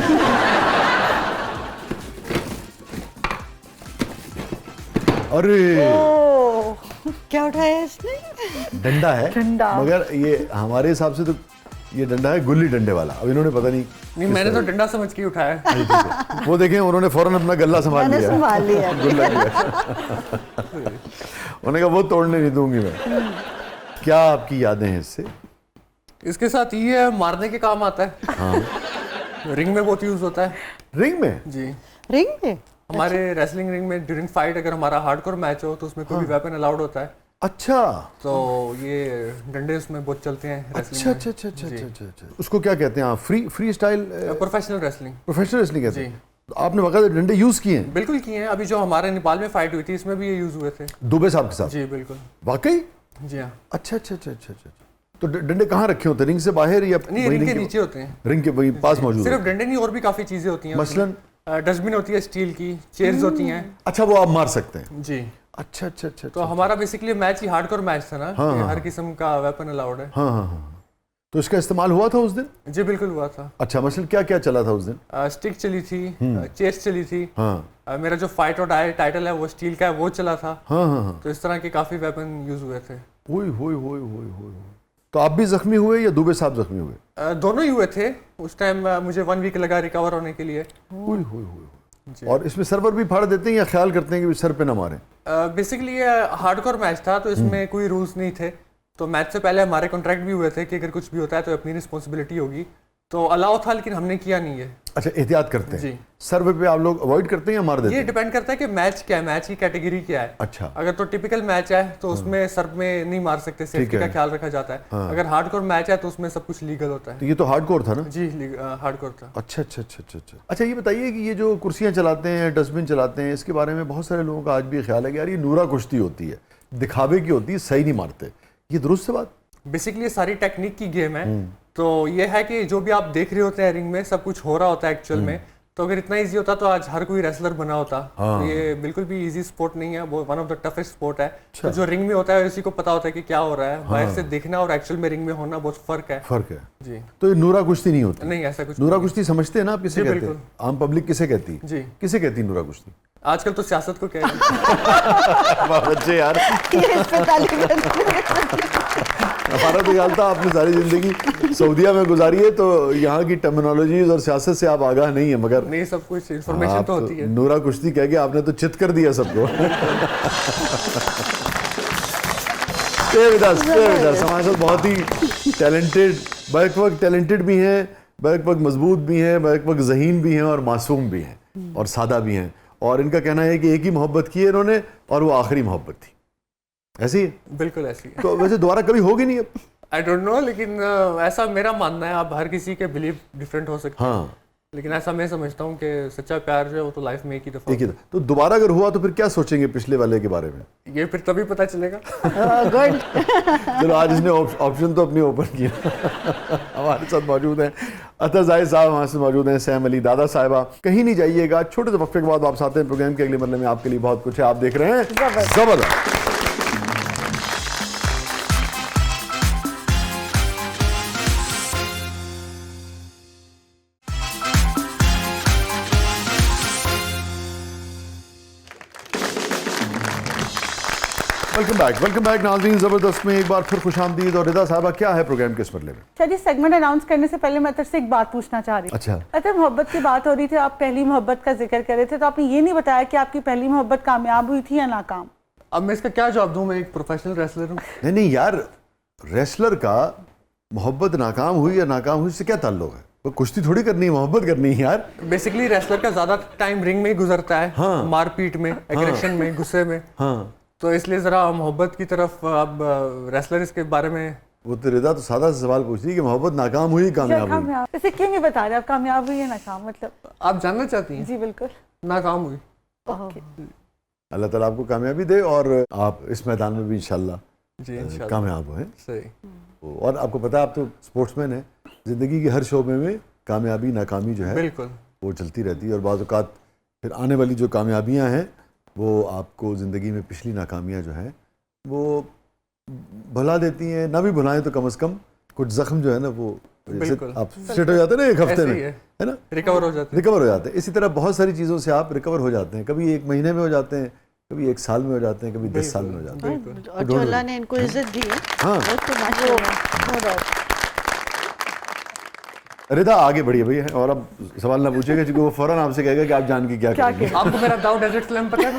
अरे ओह, क्या उठाया इसने? डंडा है, डंडा। मगर ये हमारे हिसाब से तो ये डंडा है गुल्ली डंडे वाला। अब इन्होंने पता नहीं नहीं मैंने तो डंडा समझ के ही उठाया है। ठीक है। वो देखें, उन्होंने फौरन अपना गल्ला संभाल मैंने लिया, संभाल लिया। गुल्ला लिया। उन्होंने कहा वो तोड़ने नहीं दूंगी मैं। क्या आपकी यादें हैं इससे? इसके साथ ये मारने के काम आता है, रिंग में बहुत यूज होता है। रिंग में? जी, रिंग पे? हमारे रेसलिंग रिंग में ड्यूरिंग फाइट अगर हमारा हार्डकोर मैच हो तो उसमें कोई भी वेपन अलाउड होता है, अच्छा तो ये डंडे उसमें बहुत चलते हैं अच्छा रेसलिंग अच्छा अच्छा अच्छा अच्छा अच्छा अच्छा। उसको क्या कहते हैं आप? फ्री स्टाइल में। प्रोफेशनल रेसलिंग प्रोफेशनल रेसलिंग कहते जी। हैं? तो आपने वक़्त डंडे यूज किए हैं? बिल्कुल किए हैं। अभी जो हमारे नेपाल में फाइट हुई थी इसमें भी ये यूज हुए थे। दुबे साहब के साथ? जी बिल्कुल। वाकई? जी हाँ। अच्छा अच्छा अच्छा अच्छा अच्छा। तो डंडे कहाँ रखे होते हैं? रिंग से बाहर या नहीं, वहीं रिंग के नीचे होते हैं। रिंग के वहीं पास मौजूद सिर्फ है? डंडे नहीं, और भी काफी चीजें होती हैं। मसलन? डस्टबिन होती है स्टील की, चेयर्स होती हैं। अच्छा, वो आप मार सकते हैं? जी। अच्छा अच्छा अच्छा तो अच्छा। हमारा बेसिकली मैच ही हार्डकोर मैच था ना, हाँ, कि हाँ, हर किस्म का वेपन अलाउड है। हाँ हाँ हाँ। तो इसका इस्तेमाल हुआ था उस दिन? जी बिल्कुल हुआ था। अच्छा, मसलन क्या क्या चला था उस दिन? स्टिक चली थी, चेयर्स चली थी। हाँ मेरा जो फाइट और टाइटल है वो स्टील का है, वो चला था। हाँ हाँ हाँ। तो इस तरह के काफी वेपन यूज हुए थे। ओए होए होए होए होए। तो आप भी जख्मी हुए या दुबे साहब जख्मी हुए? दोनों ही हुए थे। उस टाइम मुझे 1 वीक लगा रिकवर होने के लिए। ओए होए होए। और इसमें सर्वर भी फाड़ देते हैं या ख्याल करते हैं कि सर पे ना मारें? बेसिकली ये हार्डकोर मैच था, तो इसमें कोई रूल्स नहीं थे। तो मैच से पहले हमारे कॉन्ट्रैक्ट भी हुए थे कि अगर कुछ भी होता है तो अपनी रिस्पॉन्सिबिलिटी होगी। तो अलाउ था, लेकिन हमने किया नहीं है। अच्छा, एहतियात करते हैं। जी। सर्वे पे आप लोग अवॉइड करते हैं या मार देते ये हैं? डिपेंड करता है कि मैच क्या है, मैच की कैटेगरी क्या है। अच्छा। अगर तो टिपिकल मैच है तो उसमें सर्व में नहीं मार सकते, सेफ्टी है। का ख्याल रखा जाता है। अगर हार्डकोर मैच है तो उसमें सब कुछ लीगल होता है। तो ये तो हार्डकोर था ना? जी, हार्डकोर था। अच्छा अच्छा अच्छा अच्छा अच्छा। अच्छा, ये बताइए कि ये जो कुर्सियां चलाते हैं, डस्टबिन चलाते हैं, इसके बारे में बहुत सारे लोगों का आज भी ख्याल है कि यार ये नूरा कुश्ती होती है, दिखावे की होती है, सही नहीं मारते। ये दुरुस्त है बात? बेसिकली ये सारी टेक्निक की गेम है। तो ये है कि जो भी आप देख रहे होते हैं रिंग में, सब कुछ हो रहा होता है एक्चुअल में। तो अगर इतना इजी होता तो आज हर कोई रेसलर बना होता। हाँ। तो ये बिल्कुल भी इजी स्पोर्ट नहीं है, वो one of the toughest sport है। तो जो रिंग में होता है उसी को पता होता है कि क्या हो रहा है। बाहर से देखना और एक्चुअल में रिंग में होना बहुत फर्क है। फर्क है। जी। तो ये नूरा कुश्ती नहीं होती? नहीं, ऐसा कुछ नूरा नहीं कुश्ती समझते हैं ना आप? किसे जी, कहते हैं? आम पब्लिक किसे कहती है? जी। किसे कहती है नूरा कुश्ती? आजकल तो सियासत को कह रही है। वाह बच्चे यार, ये इस पे ताली बजाते हमारा तो ख्याल था आपने सारी जिंदगी सऊदीया में गुजारी है, तो यहाँ की टर्मिनोलॉजीज और सियासत से आप आगाह नहीं है, मगर नहीं, सब कुछ इन्फॉर्मेशन आप तो होती है। नूरा कुश्ती कह के आपने तो चित कर दिया सबको। हमारे साथ बहुत ही टैलेंटेड, बैक वक्त टैलेंटेड भी हैं, बैक वक्त मजबूत भी हैं, बैक वक्त ज़हीन भी हैं और मासूम भी हैं और सादा भी हैं। और इनका कहना है कि एक ही मोहब्बत की है इन्होंने और वो आखिरी मोहब्बत थी। ऐसी है? बिल्कुल ऐसी है। तो वैसे दोबारा कभी होगी नहीं अब? आई डोंट नो, लेकिन ऐसा मेरा मानना है। अब हर किसी के बिलीव डिफरेंट हो सकते हैं। हाँ, लेकिन ऐसा मैं समझता हूँ कि सच्चा प्यार जो है वो तो लाइफ में एक ही दफा एक ही तो दोबारा अगर हुआ तो फिर क्या सोचेंगे पिछले वाले के बारे में? होता है। ये फिर तभी पता चलेगा। गुड। चलो, आज इसने ऑप्शन तो अपनी ओपन किया। हमारे साथ मौजूद हैं अतर जाहिद साहब, हमारे साथ मौजूद हैं सैम अली दादा साहिबा। कहीं नहीं जाइएगा, छोटे से वक्फे के बाद वापस आते हैं। प्रोग्राम के अगले मरले में आपके लिए बहुत कुछ है। आप देख रहे हैं जबरदस्त। वेलकम बैक नाज़रीन। ज़बरदस्त में एक बार फिर खुशामदीद। और रिदा साहबा, क्या है प्रोग्राम के इस मरले में? चलिए, सेगमेंट अनाउंस करने से पहले मैं अतर से एक बात पूछना चाह रही हूँ। अच्छा। अतर, मोहब्बत की बात हो रही थी, आप पहली मोहब्बत का जिक्र कर रहे थे, तो आपने ये नहीं बताया कि आपकी पहली मोहब्बत कामयाब हुई थी या नाकाम। अब मैं इसका क्या जवाब दूं? मैं एक प्रोफेशनल रेसलर हूँ। नहीं यार, रेसलर का मोहब्बत नाकाम हुई या नाकाम हुई इससे क्या ताल्लुक है? वो कुश्ती थोड़ी करनी है, मोहब्बत करनी है यार। बेसिकली रेसलर का ज्यादा टाइम रिंग में ही गुजरता है। हाँ। मारपीट में, एग्रेशन में, गुस्से में। हाँ, तो इसलिए जरा मोहब्बत की तरफ अब रेसलर इसके बारे में। वो तो रिदा तो सादा सा सवाल पूछ रही है कि मोहब्बत नाकाम हुई कामयाब हुई। कामयाब इसे क्यों नहीं बता रहे आप, कामयाब हुई या नाकाम? मतलब आप जानना चाहती हैं? जी बिल्कुल। नाकाम हुई। ओके। अल्लाह ताला आपको कामयाबी दे और आप इस मैदान में भी इंशाल्लाह जी इंशाल्लाह कामयाब हो। सही। और आपको पता है, आप तो स्पोर्ट्समैन हैं, ज़िंदगी के हर शोबे में कामयाबी नाकामी जो है बिल्कुल वो चलती रहती है। और बाज़ औक़ात फिर आने वाली जो कामयाबियाँ हैं वो आपको ज़िंदगी में पिछली नाकामियाँ जो हैं वो भुला देती हैं। ना भी भुलाएं तो कम से कम कुछ ज़ख्म जो है ना वो बिल्कुल आप सेट हो जाते हैं ना एक हफ्ते ऐसे में, ही है ना, रिकवर हो जाते हैं। रिकवर हो जाते हैं। इसी तरह बहुत सारी चीज़ों से आप रिकवर हो जाते हैं। कभी 1 महीने में हो जाते हैं, कभी 1 साल में हो जाते हैं, कभी 10 साल में हो जाते हैं। बिल्कुल। और जो अल्लाह ने इनको इज्जत दी है, हाँ। वो तो माशाल्लाह। रिदा आगे बढ़िए भैया, और अब सवाल ना पूछेगा क्योंकि वो फौरन आपसे कहेगा कि आप जान के क्या करेंगे। आपको मेरा दाऊ डेजर्ट स्लैम पता है?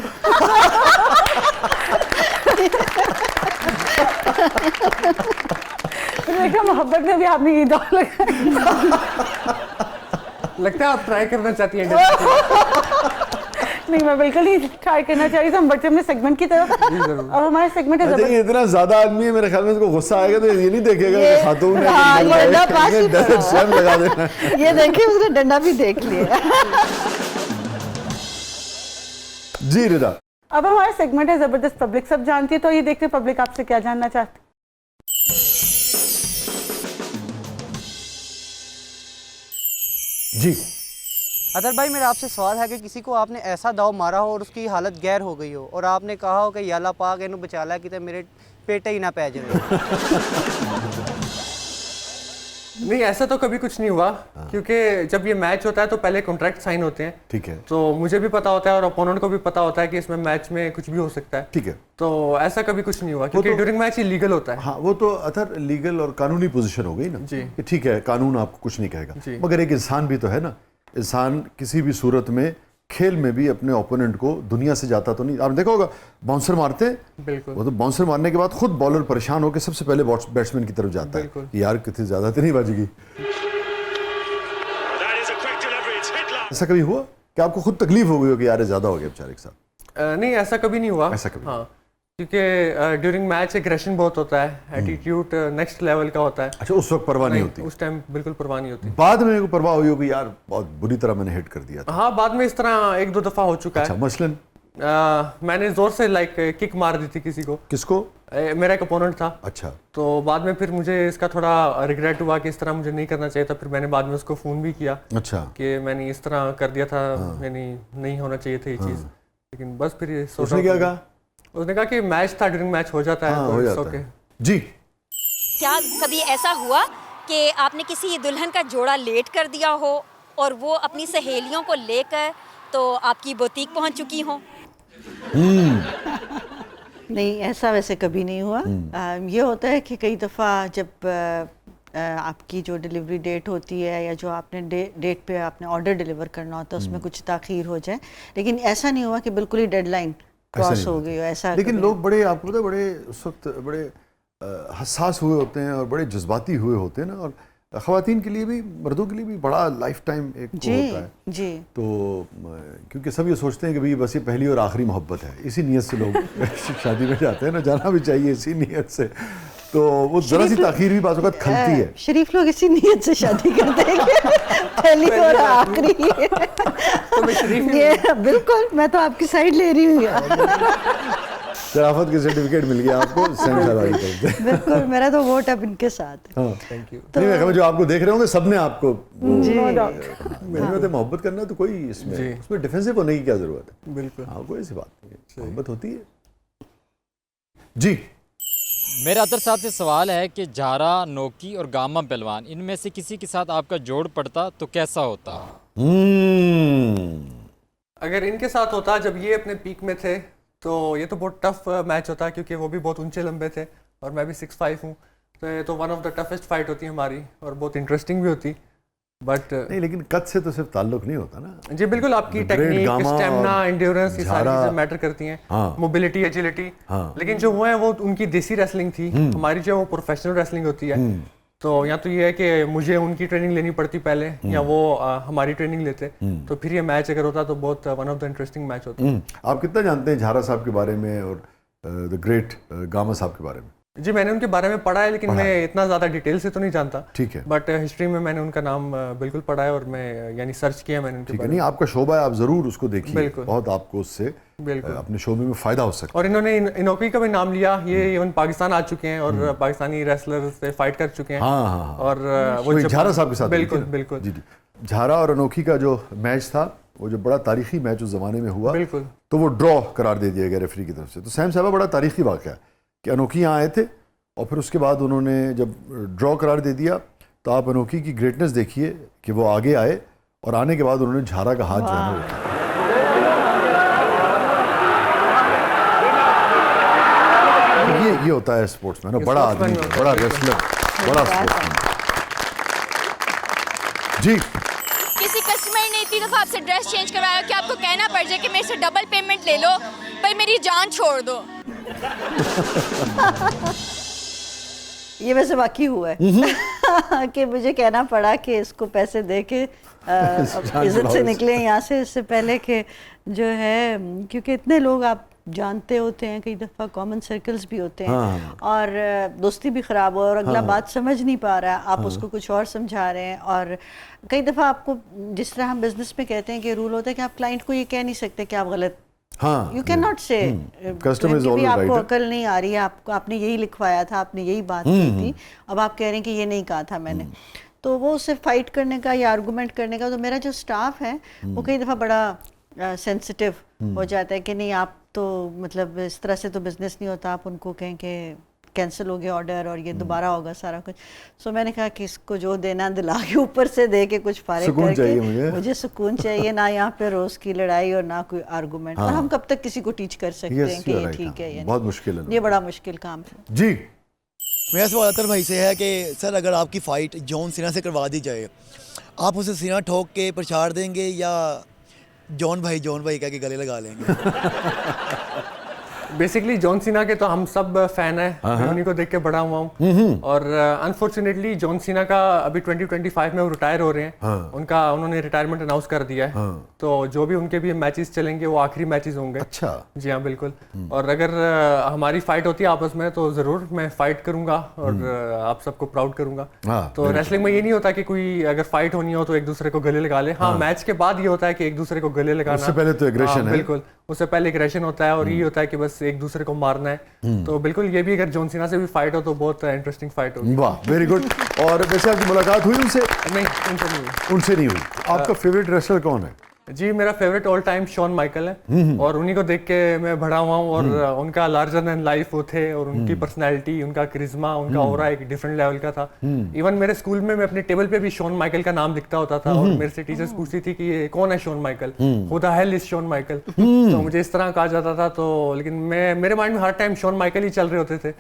देखा, मोहब्बत में भी आपने ये दौड़ लगाई। लगता है आप ट्राई करना चाहती हैं। नहीं, मैं बिल्कुल नहीं ट्राई करना चाह रही थी। हम बढ़ते अपने सेगमेंट की तरफ। और हमारे सेगमेंट है देखिए, इतना ज्यादा आदमी है, मेरे ख्याल में इसको गुस्सा आएगा तो ये नहीं देखेगा कि खातून है, हाँ, ये डंडा पास ही डायरेक्ट स्वयं लगा देना। ये देखिए, उसने डंडा भी देख लिया। जी रिदा, अब हमारा सेगमेंट है जबरदस्त पब्लिक सब जानती है, तो ये देखते हैं पब्लिक आपसे क्या जानना चाहती है। जी अदर भाई, मेरा आपसे सवाल है कि किसी को आपने ऐसा दाव मारा हो और उसकी हालत गैर हो गई हो और आपने कहा हो कि या अल्लाह पाक इन्हू बचा ला कि मेरे पेटे ही ना पै जाए। नहीं, ऐसा तो कभी कुछ नहीं हुआ। क्योंकि जब ये मैच होता है तो पहले कॉन्ट्रैक्ट साइन होते हैं। ठीक है, तो मुझे भी पता होता है और अपोनेंट को भी पता होता है कि इसमें मैच में कुछ भी हो सकता है। ठीक है। तो ऐसा कभी कुछ नहीं हुआ क्योंकि ड्यूरिंग मैच इलीगल होता है। हाँ, वो तो अथर लीगल और कानूनी पोजीशन हो गई ना जी। कि ठीक है, कानून आपको कुछ नहीं कहेगा, जी। मगर एक इंसान भी तो है ना। इंसान किसी भी सूरत में खेल में भी अपने ओपोनेंट को दुनिया से जाता तो नहीं। आपने देखा होगा बाउंसर मारते हैं, बिल्कुल। वो तो बाउंसर मारने के बाद खुद बॉलर परेशान होकर सबसे पहले बैट्समैन की तरफ जाता है कि यार कितनी ज्यादा तो नहीं बाजेगी। ऐसा कभी हुआ कि आपको खुद तकलीफ हो गई हो कि यार ज्यादा हो गया बेचारे के साथ? नहीं, ऐसा कभी नहीं हुआ। ऐसा कभी? हाँ, क्योंकि ड्यूरिंग मैच एग्रेशन बहुत होता है, एटीट्यूड नेक्स्ट लेवल का होता है। अच्छा, उस वक्त परवाह नहीं होती? उस टाइम बिल्कुल परवाह नहीं होती। बाद में को परवाह हुई होगी यार बहुत बुरी तरह मैंने हिट कर दिया था? हाँ, बाद में इस तरह 1-2 दफा हो चुका अच्छा, है। मसलन मैंने जोर से किक मार दी थी किसी को। किसको? मेरा एक अपोनेंट था। अच्छा। तो बाद में फिर मुझे इसका थोड़ा रिग्रेट हुआ कि इस तरह मुझे नहीं करना चाहिए था। फिर मैंने बाद में उसको फ़ोन भी किया अच्छा कि मैंने इस तरह कर दिया था, मैंने नहीं होना चाहिए था ये चीज़। लेकिन बस फिर ये उसने क्या कहा? उसने कहा कि मैच था, ड्यूरिंग मैच हो जाता है। हाँ, तो हो it's जाता okay। है। जी, क्या कभी ऐसा हुआ कि आपने किसी दुल्हन का जोड़ा लेट कर दिया हो और वो अपनी सहेलियों को लेकर तो आपकी बुटीक पहुंच चुकी हो? नहीं, ऐसा वैसे कभी नहीं हुआ। ये होता है कि कई दफ़ा जब आपकी जो डिलीवरी डेट होती है या जो आपने डेट पे आपने ऑर्डर डिलीवर करना होता है उसमें कुछ ताख़ीर हो जाए, लेकिन ऐसा नहीं हुआ कि बिल्कुल ही डेडलाइन क्रॉस हो गई हो। ऐसा लेकिन लोग बड़े, आपको पता है, बड़े उस वक्त बड़े हसास हुए होते हैं और बड़े जज्बाती हुए होते हैं ना। और ख़वातीन के लिए भी, मर्दों के लिए भी बड़ा लाइफ टाइम एक वो होता है। जी। तो क्योंकि सब ये सोचते हैं कि भाई बस ये पहली और आखिरी मोहब्बत है, इसी नीयत से लोग शादी में जाते हैं ना, जाना भी चाहिए इसी नीयत से। तो वो जरा सी ताखीर भी बाज़ वक़्त खलती है। शरीफ लोग इसी नीयत से शादी करते हैं पहली और आखिरी। ये बिल्कुल, मैं तो आपकी साइड ले रही हूँ। शराफत के सर्टिफिकेट मिल गया आपको, सेम शादी करते हैं। बिल्कुल, मेरा तो वोट अब इनके साथ। हाँ, थैंक यू। नहीं, मैं जो आपको देख रहे होंगे सबने आपको जी। मेरे मोहब्बत करना तो कोई उसमें डिफेंसिव होने की क्या जरूरत है? बिल्कुल। हाँ, कोई ऐसी बात नहीं है, मोहब्बत होती है। जी, मेरा अतर साहब से सवाल है कि जारा, नोकी और गामा पहलवान, इनमें से किसी के साथ आपका जोड़ पड़ता तो कैसा होता? अगर इनके साथ होता जब ये अपने पीक में थे तो ये तो बहुत टफ मैच होता है क्योंकि वो भी बहुत ऊंचे लंबे थे और मैं भी 6'5" हूँ, तो ये तो one of the toughest fight होती है हमारी और बहुत इंटरेस्टिंग भी होती, बट नहीं लेकिन कद से तो सिर्फ ताल्लुक नहीं होता ना जी बिल्कुल, आपकी The Great technique, Gama stamina, और एंड्योरेंस, ये सारी झारा। चीजें मैटर करती हैं, हाँ। Mobility, agility. हाँ। लेकिन जो वो है वो उनकी देसी रेसलिंग थी, हमारी जो है वो प्रोफेशनल रेसलिंग होती है। तो या तो ये है कि मुझे उनकी ट्रेनिंग लेनी पड़ती पहले, या वो हमारी ट्रेनिंग लेते, तो फिर ये मैच अगर होता तो बहुत one of the interesting match होता। आप कितना जानते हैं झारा साहब के बारे में और द ग्रेट गामा साहब के बारे में? जी मैंने उनके बारे में पढ़ा है, लेकिन मैं इतना ज़्यादा डिटेल से तो नहीं जानता, ठीक है, बट हिस्ट्री में मैंने उनका नाम बिल्कुल पढ़ा है और मैं यानी सर्च किया मैंने उनके ठीक है। बारे नहीं में। आपका शोबा है, आप जरूर उसको देखिए, बिल्कुल। बहुत आपको उससे बिल्कुल अपने शोबे में फायदा हो सकता और इन्होंने इनोकी का भी नाम लिया, ये इवन पाकिस्तान आ चुके हैं और पाकिस्तानी रेसलर से फाइट कर चुके हैं। हाँ हाँ हाँ। और वो जब- झारा साहब के साथ बिल्कुल हुई थी ना? बिल्कुल जी जी। झारा और अनोखी का जो मैच था, वो जो बड़ा तारीखी मैच उस जमाने में हुआ, बिल्कुल। तो वो ड्रॉ करार दे दिया गया रेफरी की तरफ से। तो सैम साहब बड़ा तारीखी वाक़या है कि अनोखी यहाँ आए थे और फिर उसके बाद उन्होंने जब ड्रॉ करार दे दिया, तो आप अनोखी की ग्रेटनेस देखिए कि वो आगे आए और आने के बाद उन्होंने झारा का हाथ जो है ना उठाया। ये होता है स्पोर्ट्समैन, बड़ा आदमी, sportsman बड़ा रेसलर, बड़ा स्पोर्ट्समैन। जी किसी कस्टमर ने इतनी दफ़ा आपसे ड्रेस चेंज करवाया कि आपको कहना पड़ जाए कि मेरे से डबल पेमेंट ले लो, भाई मेरी जान छोड़ दो। ये वैसे वाकई हुआ है कि मुझे कहना पड़ा कि इसको पैसे दे के इज्जत से निकले यहाँ से, इससे पहले कि जो है, क्योंकि इतने लोग आप जानते होते हैं, कई दफ़ा कॉमन सर्कल्स भी होते हैं, हाँ। और दोस्ती भी ख़राब हो और अगला बात समझ नहीं पा रहा है, आप उसको कुछ और समझा रहे हैं। और कई दफ़ा आपको, जिस तरह हम बिजनेस में कहते हैं कि रूल होता है कि आप क्लाइंट को ये कह नहीं सकते कि आप गलत, हाँ, यू कैन नॉट से, Customer is always आपको right, अकल नहीं आ रही है, आपको आपने यही लिखवाया था, आपने यही बात की थी, अब आप कह रहे हैं कि ये नहीं कहा था मैंने। तो वो उससे फाइट करने का या आर्गूमेंट करने का, तो मेरा जो स्टाफ है वो कई दफ़ा बड़ा सेंसिटिव हो जाता है कि नहीं आप तो मतलब इस तरह से तो बिजनेस नहीं होता, आप उनको कहें कि कैंसिल हो गया ऑर्डर और ये दोबारा होगा सारा कुछ। सो मैंने कहा कि इसको जो देना दिला के ऊपर से दे के कुछ फारिग सुकून करके, चाहिए मुझे सुकून चाहिए, ना यहाँ पे रोज की लड़ाई और ना कोई आर्गूमेंट। और हम कब तक किसी को टीच कर सकते हैं कि ये ठीक है, ये बहुत मुश्किल है, ये बड़ा मुश्किल काम है। जी। मेरा सवाल अतर भाई से है कि सर अगर आपकी फ़ाइट जॉन सीना से करवा दी जाए, आप उसे सीना ठोक के पछाड़ देंगे या जॉन भाई कह के गले लगा लेंगे? बेसिकली जॉन सीना के तो हम सब फैन हैं, मैं उन्हीं को देख के बड़ा हुआ हूँ। और अनफॉर्चुनेटली जॉन सीना का अभी 2025 में वो रिटायर हो रहे हैं, उन्होंने रिटायरमेंट अनाउंस कर दिया है। तो जो भी उनके भी मैचेस चलेंगे वो आखिरी मैचेस होंगे। अच्छा। जी हाँ बिल्कुल। और अगर हमारी फाइट होती है आपस में तो जरूर मैं फाइट करूंगा और आप सबको प्राउड करूंगा। तो रेसलिंग में ये नहीं होता कि कोई अगर फाइट होनी हो तो एक दूसरे को गले लगा ले। हाँ, मैच के बाद ये होता है कि एक दूसरे को गले लगाना, उससे पहले तो एग्रेशन है। बिल्कुल, उससे पहले एग्रेशन होता है और ये होता है कि बस एक दूसरे को मारना है। तो बिल्कुल ये भी अगर जॉन सीना से भी फाइट हो तो बहुत इंटरेस्टिंग फाइट होगी। वाह, वेरी गुड। और वैसे आपकी मुलाकात हुई उनसे? नहीं, उनसे नहीं हुई। उनसे नहीं हुई। आपका फेवरेट रेसलर कौन है? जी मेरा favourite all time Shawn Michael है और उन्हीं को देख के मैं बड़ा हुआ हूँ। और उनका लार्जर देन लाइफ वो थे और उनकी पर्सनैलिटी, उनका करिश्मा, उनका ऑरा एक डिफरेंट लेवल का था। इवन मेरे स्कूल में मैं अपने टेबल पे भी शॉन माइकल का नाम लिखता होता था और मेरे से टीचर्स पूछती थी कि ये कौन है Shawn Michael, who the hell is Shawn Michael. तो मुझे इस तरह कहा जाता था। तो लेकिन मेरे माइंड में हर टाइम शॉन माइकल ही चल रहे होते थे।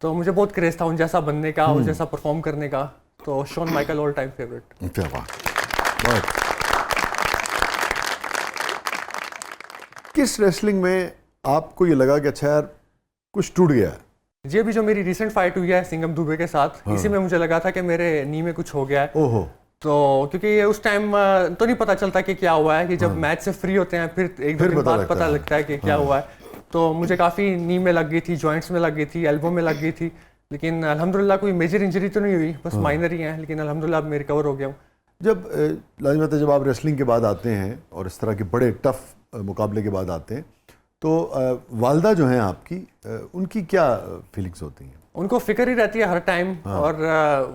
तो मुझे बहुत क्रेज था उन जैसा बनने का, उन जैसा परफॉर्म करने का। तो Shawn Michael all time favourite. किस रेसलिंग में आपको ये लगा कि अच्छा यार कुछ टूट गया है? जी अभी जो मेरी रिसेंट फाइट हुई है सिंघम दुबे के साथ, इसी में मुझे लगा था कि मेरे नी में कुछ हो गया है। ओहो। तो क्योंकि ये उस टाइम तो नहीं पता चलता कि क्या हुआ है, कि जब मैच से फ्री होते हैं फिर एक दो दिन बाद पता लगता है कि क्या हुआ है। तो मुझे काफ़ी नी में लग गई थी, जॉइंट्स में लग गई थी, एल्बो में लग गई थी, लेकिन अल्हम्दुलिल्लाह कोई मेजर इंजरी तो नहीं हुई, बस माइनर ही है। लेकिन अल्हम्दुलिल्लाह अब मैं रिकवर हो गया हूँ। जब लाजिमत है, जब आप रेसलिंग के बाद आते हैं और इस तरह के बड़े टफ मुकाबले के बाद आते हैं, तो वालदा जो हैं आपकी, उनकी क्या फीलिंग्स होती हैं? उनको फिक्र ही रहती है हर टाइम। और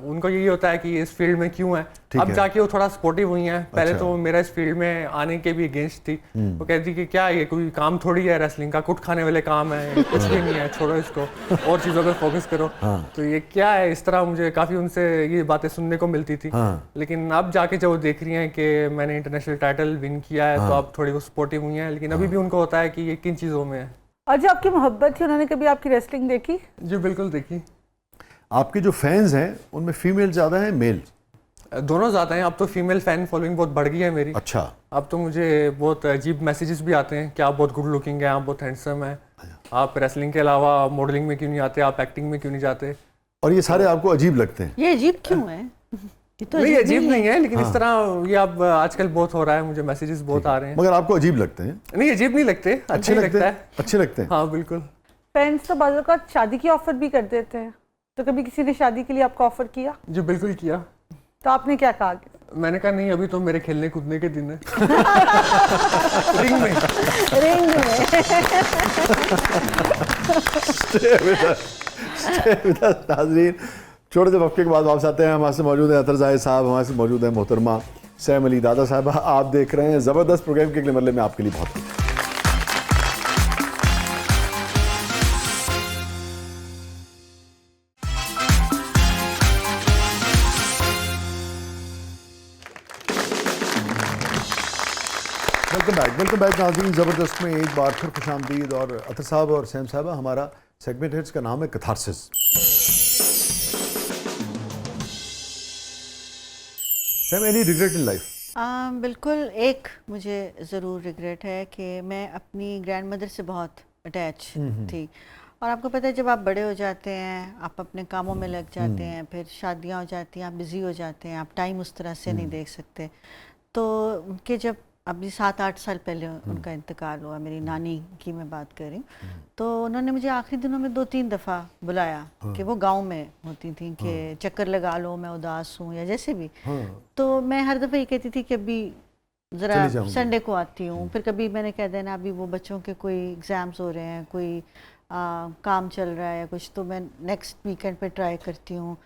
उनको यही होता है कि इस फील्ड में क्यों है। अब जाके वो थोड़ा सपोर्टिव हुई हैं। पहले तो मेरा इस फील्ड में आने के भी अगेंस्ट थी। वो कहती कि क्या ये कोई काम थोड़ी है, रेसलिंग का कुट खाने वाले काम है, कुछ भी नहीं है, छोड़ो इसको, और चीज़ों पे फोकस करो। तो ये क्या है, इस तरह मुझे काफ़ी उनसे ये बातें सुनने को मिलती थी। लेकिन अब जाके जब वो देख रही हैं कि मैंने इंटरनेशनल टाइटल विन किया है, तो अब थोड़ी वो सपोर्टिव हुई हैं। लेकिन अभी भी उनको होता है कि ये किन चीज़ों में है। और जो आपकी मोहब्बत थी, उन्होंने कभी आपकी रेसलिंग देखी? जी बिल्कुल देखी। आपके जो फैंस हैं उनमें फीमेल ज़्यादा हैं मेल? दोनों ज़्यादा हैं। अब तो फीमेल फ़ैन फॉलोइंग बहुत बढ़ गई है मेरी। अच्छा। अब तो मुझे बहुत अजीब मैसेजेस भी आते हैं कि आप बहुत गुड लुकिंग हैं, आप बहुत हैंडसम हैं, आप रेसलिंग के अलावा मॉडलिंग में क्यों नहीं आते, आप एक्टिंग में क्यों नहीं जाते। और ये सारे आपको अजीब लगते हैं? ये अजीब क्यों है? ये तो नहीं अजीब नहीं है, लेकिन इस तरह ये अब आजकल बहुत हो रहा है, मुझे मैसेजेस बहुत आ रहे हैं। मगर आपको अजीब लगते हैं? नहीं अजीब नहीं लगते, अच्छे लगता है। अच्छे लगते हैं? हाँ बिल्कुल। फैंस तो बाज़ औक़ात शादी की ऑफर भी कर देते हैं, तो कभी किसी ने शादी के लिए आपको ऑफर किया? जी बिल्कुल किया। तो आपने क्या कहा? मैंने कहा नहीं, अभी तो मेरे खेलने कूदने के दिन है। रिंग में। नाज़रीन, छोटे से वक्फे के बाद वापस आते हैं। हमारे से मौजूद है अतर ज़ाहिद साहब, हमारे से मौजूद है मोहतरमा सैम अली दादा साहब। आप देख रहे हैं ज़बरदस्त प्रोग्राम के अगले मरले में आपके लिए बहुत कुछ। वेलकम बैक नाज़रीन। ज़बरदस्त में एक बार फिर खुशामदीद। और अतर साहब और सैम साहबा, हमारा सेगमेंट है इसका नाम है catharsis. Sam, any regret in life? बिल्कुल, एक मुझे ज़रूर रिग्रेट है कि मैं अपनी ग्रैंड मदर से बहुत अटैच थी। और आपको पता है जब आप बड़े हो जाते हैं, आप अपने कामों में लग जाते हैं, फिर शादियां हो जाती हैं, आप बिज़ी हो जाते हैं, आप टाइम उस तरह से नहीं देख सकते। तो उनके जब अभी 7-8 साल पहले उनका इंतकाल हुआ, मेरी नानी की मैं बात कर रही हूँ, तो उन्होंने मुझे आखिरी दिनों में 2-3 दफ़ा बुलाया कि वो गांव में होती थी कि चक्कर लगा लो, मैं उदास हूँ या जैसे भी। तो मैं हर दफ़ा ये कहती थी कि अभी ज़रा संडे को आती हूँ। फिर कभी मैंने कह देना अभी वो बच्चों के कोई एग्ज़ाम्स हो रहे हैं, कोई काम चल रहा है या कुछ, तो मैं नेक्स्ट वीकेंड पे ट्राई करती हूँ।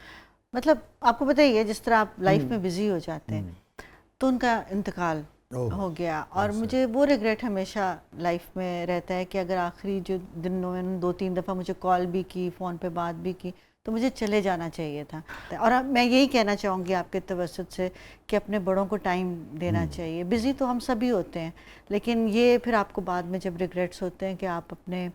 मतलब आपको पता ही है जिस तरह आप लाइफ में बिज़ी हो जाते हैं। तो उनका इंतकाल हो गया और मुझे वो रिग्रेट हमेशा लाइफ में रहता है कि अगर आखिरी जो दिनों में 2-3 दफ़ा मुझे कॉल भी की, फ़ोन पे बात भी की, तो मुझे चले जाना चाहिए था। और अब मैं यही कहना चाहूँगी आपके तवज्जुद से कि अपने बड़ों को टाइम देना चाहिए। बिज़ी तो हम सभी होते हैं, लेकिन ये फिर आपको बाद में जब रिग्रेट्स होते हैं कि आप अपने,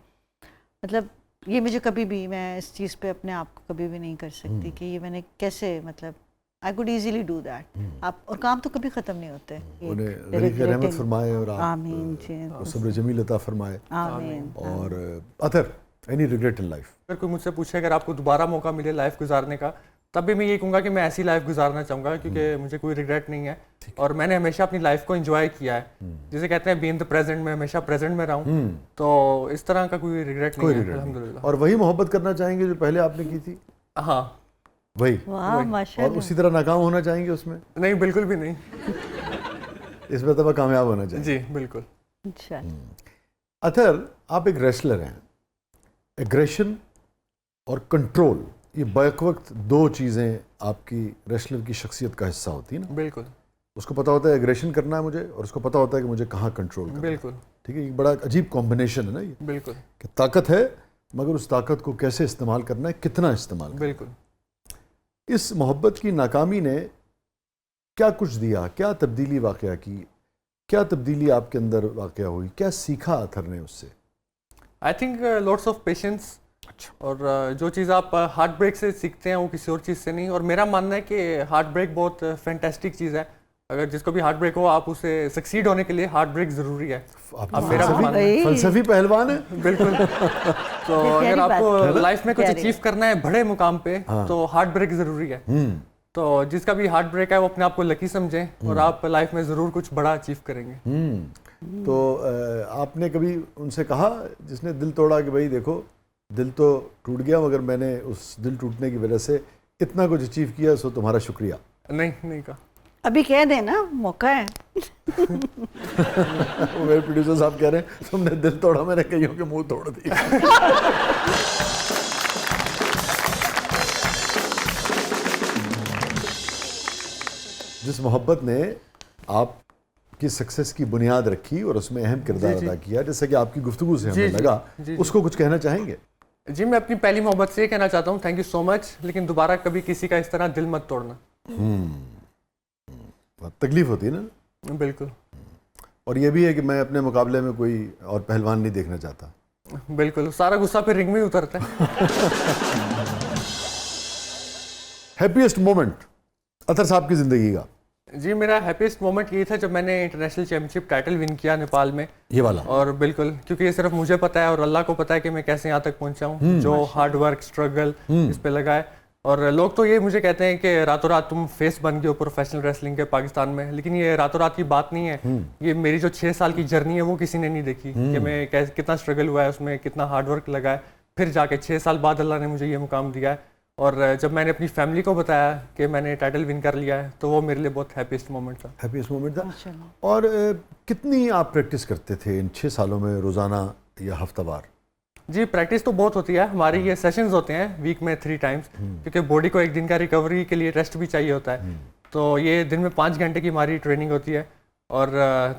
मतलब ये मुझे कभी भी, मैं इस चीज़ पे अपने आप को कभी भी नहीं कर सकती कि ये मैंने कैसे, मतलब I could easily do that. आप, और काम तो कभी ख़त्म नहीं होते। उन्हें रहमत फरमाए और आमीन जी, सब्र जमील अता फरमाए। आमीन। और अतर, एनी रिग्रेट इन लाइफ? अगर कोई मुझसे पूछे अगर आपको दोबारा मौका मिले लाइफ गुजारने का, तब भी मैं ये कहूँगा कि मैं ऐसी लाइफ गुजारना चाहूँगा क्योंकि मुझे कोई रिग्रेट नहीं है और मैंने हमेशा अपनी लाइफ को एंजॉय किया है। जिसे कहते हैं बी इन द प्रेजेंट, में हमेशा प्रेजेंट में रहूँ, तो इस तरह का कोई रिग्रेट नहीं है अल्हम्दुलिल्लाह। और वही मोहब्बत करना चाहेंगे जो पहले आपने की थी? हाँ वही। वाह माशाल्लाह। और उसी तरह नाकाम होना चाहेंगे उसमें? नहीं, बिल्कुल भी नहीं। इस मरतबा कामयाब होना चाहिए। जी बिल्कुल। अच्छा अतर, आप एक रेसलर हैं। एग्रेशन और कंट्रोल, ये बैक वक्त दो चीज़ें आपकी रेसलर की शख्सियत का हिस्सा होती है ना? बिल्कुल। उसको पता होता है एग्रेशन करना है मुझे, और उसको पता होता है कि मुझे कहाँ कंट्रोल करना है। बिल्कुल। ठीक है, एक बड़ा अजीब कॉम्बिनेशन है ना ये। बिल्कुल। कि ताकत है, मगर उस ताकत को कैसे इस्तेमाल करना है, कितना इस्तेमाल करना है। बिल्कुल। इस मोहब्बत की नाकामी ने क्या कुछ दिया, क्या तब्दीली वाक़या की, क्या तब्दीली आपके अंदर वाक़या हुई, क्या सीखा अतर ने उससे? I think lots of patience. और जो चीज़ आप हार्ट ब्रेक से सीखते हैं वो किसी और चीज़ से नहीं। और मेरा मानना है कि हार्ट ब्रेक बहुत फैंटास्टिक चीज़ है। अगर जिसको भी हार्ट ब्रेक हो, आप उसे सक्सीड होने के लिए हार्ट ब्रेक ज़रूरी है। आप मेरा फलसफी पहलवान है। बिल्कुल। तो अगर आपको लाइफ में कुछ अचीव करना है बड़े मुकाम पे, तो हार्ट ब्रेक ज़रूरी है। तो जिसका भी हार्ट ब्रेक है वो अपने आप को लकी समझें और आप लाइफ में ज़रूर कुछ बड़ा अचीव करेंगे। तो आपने कभी उनसे कहा जिसने दिल तोड़ा कि भाई देखो, दिल तो टूट गया मगर मैंने उस दिल टूटने की वजह से इतना कुछ अचीव किया, सो तुम्हारा शुक्रिया? नहीं कहा। अभी कह देना, मौका है। वो मेरे प्रोड्यूसर साहब कह रहे हैं तुमने दिल तोड़ा, मैंने कईयों के मुंह तोड़ दिया। जिस मोहब्बत ने आपकी सक्सेस की बुनियाद रखी और उसमें अहम किरदार अदा किया, जैसे कि आपकी गुफ्तगू से हमें लगा, उसको कुछ कहना चाहेंगे? जी, मैं अपनी पहली मोहब्बत से ये कहना चाहता हूँ, थैंक यू सो मच, लेकिन दोबारा कभी किसी का इस तरह दिल मत तोड़ना। तकलीफ होती है ना? बिल्कुल। और ये भी है कि मैं अपने मुकाबले में कोई और पहलवान नहीं देखना चाहता। बिल्कुल, सारा गुस्सा फिर रिंग में ही उतरता है। हैप्पीएस्ट मोमेंट अतर साहब की ज़िंदगी का? जी, मेरा हैप्पीएस्ट मोमेंट ये था जब मैंने इंटरनेशनल चैंपियनशिप टाइटल विन किया नेपाल में। ये वाला? और बिल्कुल, क्योंकि ये सिर्फ मुझे पता है और अल्लाह को पता है कि मैं कैसे यहाँ तक पहुँचा हूँ, जो हार्ड वर्क, स्ट्रगल इस पे लगा है। और लोग तो ये मुझे कहते हैं कि रातों रात तुम फेस बन गए हो प्रोफेशनल रेसलिंग के पाकिस्तान में, लेकिन ये रातों रात की बात नहीं है। ये मेरी जो 6 साल की जर्नी है वो किसी ने नहीं देखी कि मैं कितना स्ट्रगल हुआ है उसमें, कितना हार्ड वर्क लगा है, फिर जाके 6 साल बाद अल्लाह ने मुझे ये मुकाम दिया है। और जब मैंने अपनी फैमिली को बताया कि मैंने टाइटल विन कर लिया है, तो वो मेरे लिए बहुत हैप्पीएस्ट मोमेंट था। हैप्पीएस्ट मोमेंट था। और कितनी आप प्रैक्टिस करते थे इन 6 सालों में, रोज़ाना या हफ्तावार? जी, प्रैक्टिस तो बहुत होती है हमारी। ये सेशंस होते हैं वीक में 3 टाइम्स, क्योंकि बॉडी को एक दिन का रिकवरी के लिए रेस्ट भी चाहिए होता है। तो ये दिन में 5 घंटे की हमारी ट्रेनिंग होती है और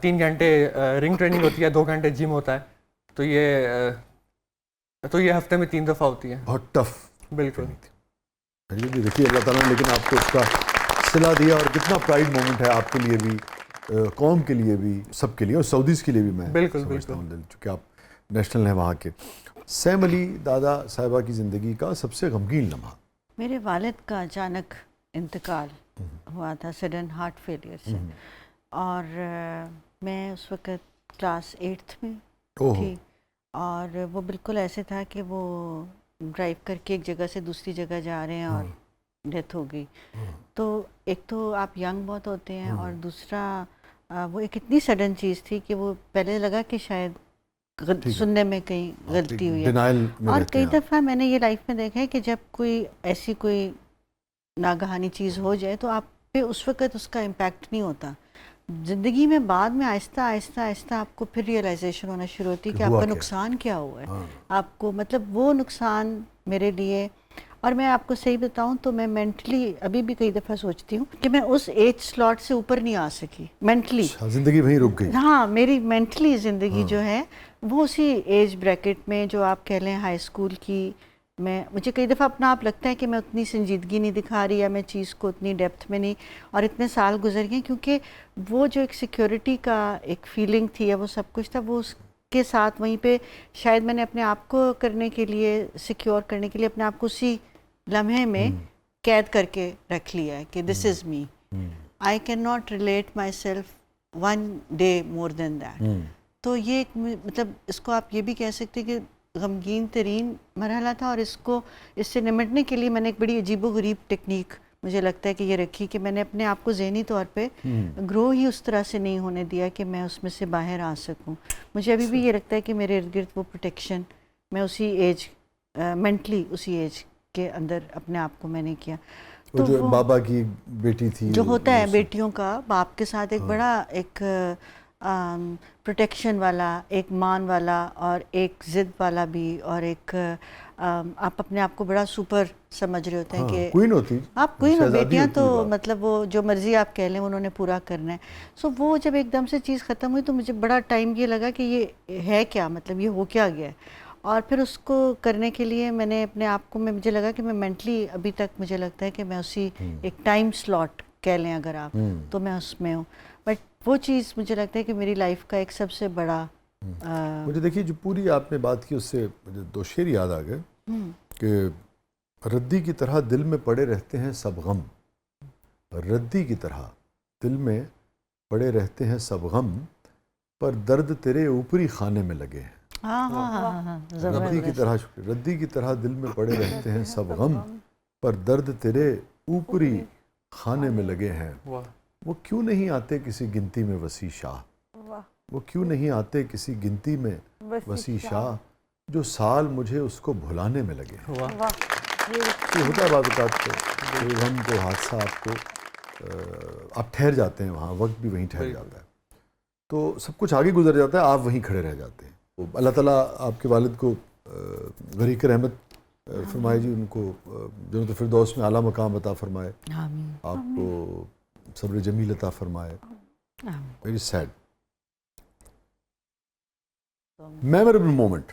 3 घंटे रिंग ट्रेनिंग होती है, 2 घंटे जिम होता है। तो ये हफ्ते में 3 दफ़ा होती है। बहुत टफ। बिल्कुल। देखिए अल्लाह ताला ने लेकिन आपको उसका सिला दिया, और कितना प्राइड मोमेंट है आपके लिए भी, कौम के लिए भी, सबके लिए, और सऊदीज़ के लिए भी। मैं बिल्कुल समझता हूँ चूँकि आप नेशनल हैं वहाँ के। सैम अली दादा साहिबा की ज़िंदगी का सबसे गमगीन लम्हा? मेरे वालिद का अचानक इंतकाल हुआ था, सडन हार्ट फेलियर से। और मैं उस वक़्त क्लास 8th में थी, और वो बिल्कुल ऐसे था कि वो ड्राइव करके एक जगह से दूसरी जगह जा रहे हैं और डेथ हो गई। तो एक तो आप यंग बहुत होते हैं, और दूसरा वो एक इतनी सडन चीज़ थी कि वो पहले लगा कि शायद सुनने में कहीं गलती हुई है। और कई दफ़ा मैंने ये लाइफ में देखा है कि जब कोई ऐसी कोई नागहानी चीज़ हो जाए तो आप पे उस वक़्त उसका इम्पैक्ट नहीं होता। ज़िंदगी में बाद में आहिस्ता आहिस्ता आहिस्ता आपको फिर रियलाइजेशन होना शुरू होती है कि आपका नुकसान क्या हुआ है। आपको मतलब वो नुकसान मेरे लिए, और मैं आपको सही बताऊं तो मैं मेंटली अभी भी कई दफ़ा सोचती हूँ कि मैं उस एज स्लॉट से ऊपर नहीं आ सकी मेंटली। ज़िंदगी वहीं रुक गई। हाँ, मेरी मेंटली ज़िंदगी जो है वो उसी एज ब्रैकेट में, जो आप कह लें हाई स्कूल की, मुझे कई दफ़ा अपना आप लगता है कि मैं उतनी संजीदगी नहीं दिखा रही, या मैं चीज़ को उतनी डेप्थ में नहीं, और इतने साल गुजर गए क्योंकि वो जो एक सिक्योरिटी का एक फीलिंग थी या वो सब कुछ था, वो उसके साथ वहीं पे शायद मैंने अपने आप को करने के लिए, सिक्योर करने के लिए अपने आप को उसी लम्हे में कैद करके रख लिया है कि this is me, I can not relate my self 1 day more than that. तो ये मतलब इसको आप ये भी कह सकते हैं कि गमगीन तरीन मरहला था, और इससे निमटने के लिए मैंने एक बड़ी अजीबोगरीब टेक्निक मुझे लगता है कि ये रखी कि मैंने अपने आप को ज़हनी तौर पे ग्रो ही उस तरह से नहीं होने दिया कि मैं उसमें से बाहर आ सकूं। मुझे अभी भी ये लगता है कि मेरे इर्द गिर्द वो प्रोटेक्शन मैं उसी एज मेंटली उसी एज के अंदर अपने आप को मैंने किया। तो जो बाबा की बेटी थी, जो होता है बेटियों का बाप के साथ एक बड़ा एक प्रोटेक्शन वाला, एक मान वाला, और एक ज़िद वाला भी, और एक आप अपने आप को बड़ा सुपर समझ रहे होते हैं कि क्वीन होती आप क्वीन हो, बेटियां तो मतलब वो जो मर्जी आप कह लें उन्होंने पूरा करना है। सो वो जब एकदम से चीज़ ख़त्म हुई तो मुझे बड़ा टाइम ये लगा कि ये है क्या, मतलब ये हो क्या गया है। और फिर उसको करने के लिए मैंने अपने आप को, मुझे लगा कि मैं मेंटली अभी तक मुझे लगता है कि मैं उसी एक टाइम स्लॉट कह लें अगर आप, तो मैं उसमें हूँ। बट वो चीज़ मुझे लगता है कि मेरी लाइफ का एक सबसे बड़ा मुझे देखिए जो पूरी आपने बात की उससे मुझे 2 शेर याद आ गए कि रद्दी की तरह दिल में पड़े रहते हैं सब गम, रद्दी की तरह दिल में पड़े रहते हैं सब गम, पर दर्द तेरे ऊपरी खाने में लगे हैं। रद्दी की तरह दिल में पड़े रहते हैं सब गम, पर दर्द तेरे ऊपरी खाने में लगे हैं। वो क्यों नहीं आते किसी गिनती में वसी शाह, वो क्यों नहीं आते किसी गिनती में वसी शाह, जो साल मुझे उसको भुलाने में लगे हैं। ये होता है बात कोई गम, कोई हादसा, आपको आप ठहर जाते हैं वहाँ, वक्त भी वहीं ठहर जाता है, तो सब कुछ आगे गुजर जाता है, आप वहीं खड़े रह जाते हैं। तो अल्लाह ताला आपके वालिद को गरीक रहमत फरमाए जी, उनको जन्नत फिरदौस में आला मकाम अता फरमाए, आपको सब्र जमील अता फरमाए। Very sad. मेमोरेबल मोमेंट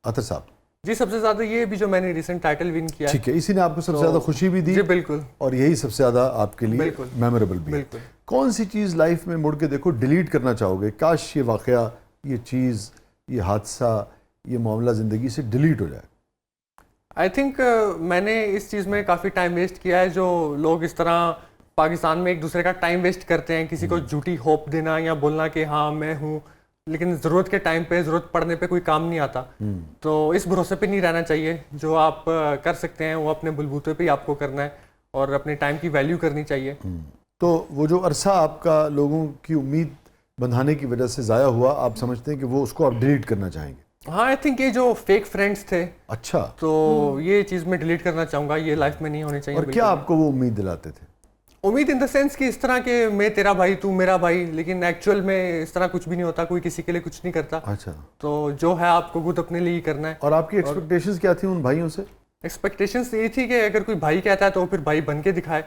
अतर साहब? जी, सबसे ज़्यादा ये भी जो मैंने रिसेंट टाइटल विन किया, ठीक है, इसी ने आपको सबसे ज़्यादा खुशी भी दी। जी बिल्कुल, और यही सबसे ज़्यादा आपके लिए मेमोरेबल भी है। कौन सी चीज़ लाइफ में मुड़ के देखो डिलीट करना चाहोगे, काश ये वाक़या, ये चीज़, ये हादसा, ये मामला ज़िंदगी से डिलीट हो जाए? आई थिंक मैंने इस चीज़ में काफ़ी टाइम वेस्ट किया है। जो लोग इस तरह पाकिस्तान में एक दूसरे का टाइम वेस्ट करते हैं, किसी को झूठी होप देना या बोलना कि हाँ मैं हूँ, लेकिन ज़रूरत के टाइम पे, ज़रूरत पड़ने पे कोई काम नहीं आता। तो इस भरोसे पे नहीं रहना चाहिए। जो आप कर सकते हैं वो अपने बलबूते पे ही आपको करना है और अपने टाइम की वैल्यू करनी चाहिए। तो वो जो अरसा आपका लोगों की उम्मीद बंधाने की वजह से ज़ाया हुआ, आप समझते हैं कि वो उसको आप डिलीट करना चाहेंगे? हाँ, आई थिंक ये जो फेक फ्रेंड्स थे, अच्छा, तो ये चीज़ मैं डिलीट करना चाहूँगा। ये लाइफ में नहीं होनी चाहिए। और क्या आपको वो उम्मीद दिलाते थे? उम्मीद इन द सेंस कि इस तरह के मैं तेरा भाई तू मेरा भाई, लेकिन एक्चुअल में इस तरह कुछ भी नहीं होता। कोई किसी के लिए कुछ नहीं करता। अच्छा, तो जो है आपको खुद अपने लिए ही करना है। और आपकी एक्सपेक्टेशंस क्या थी उन भाइयों से? एक्सपेक्टेशंस ये थी कि अगर कोई भाई कहता है तो फिर भाई बन के दिखाए।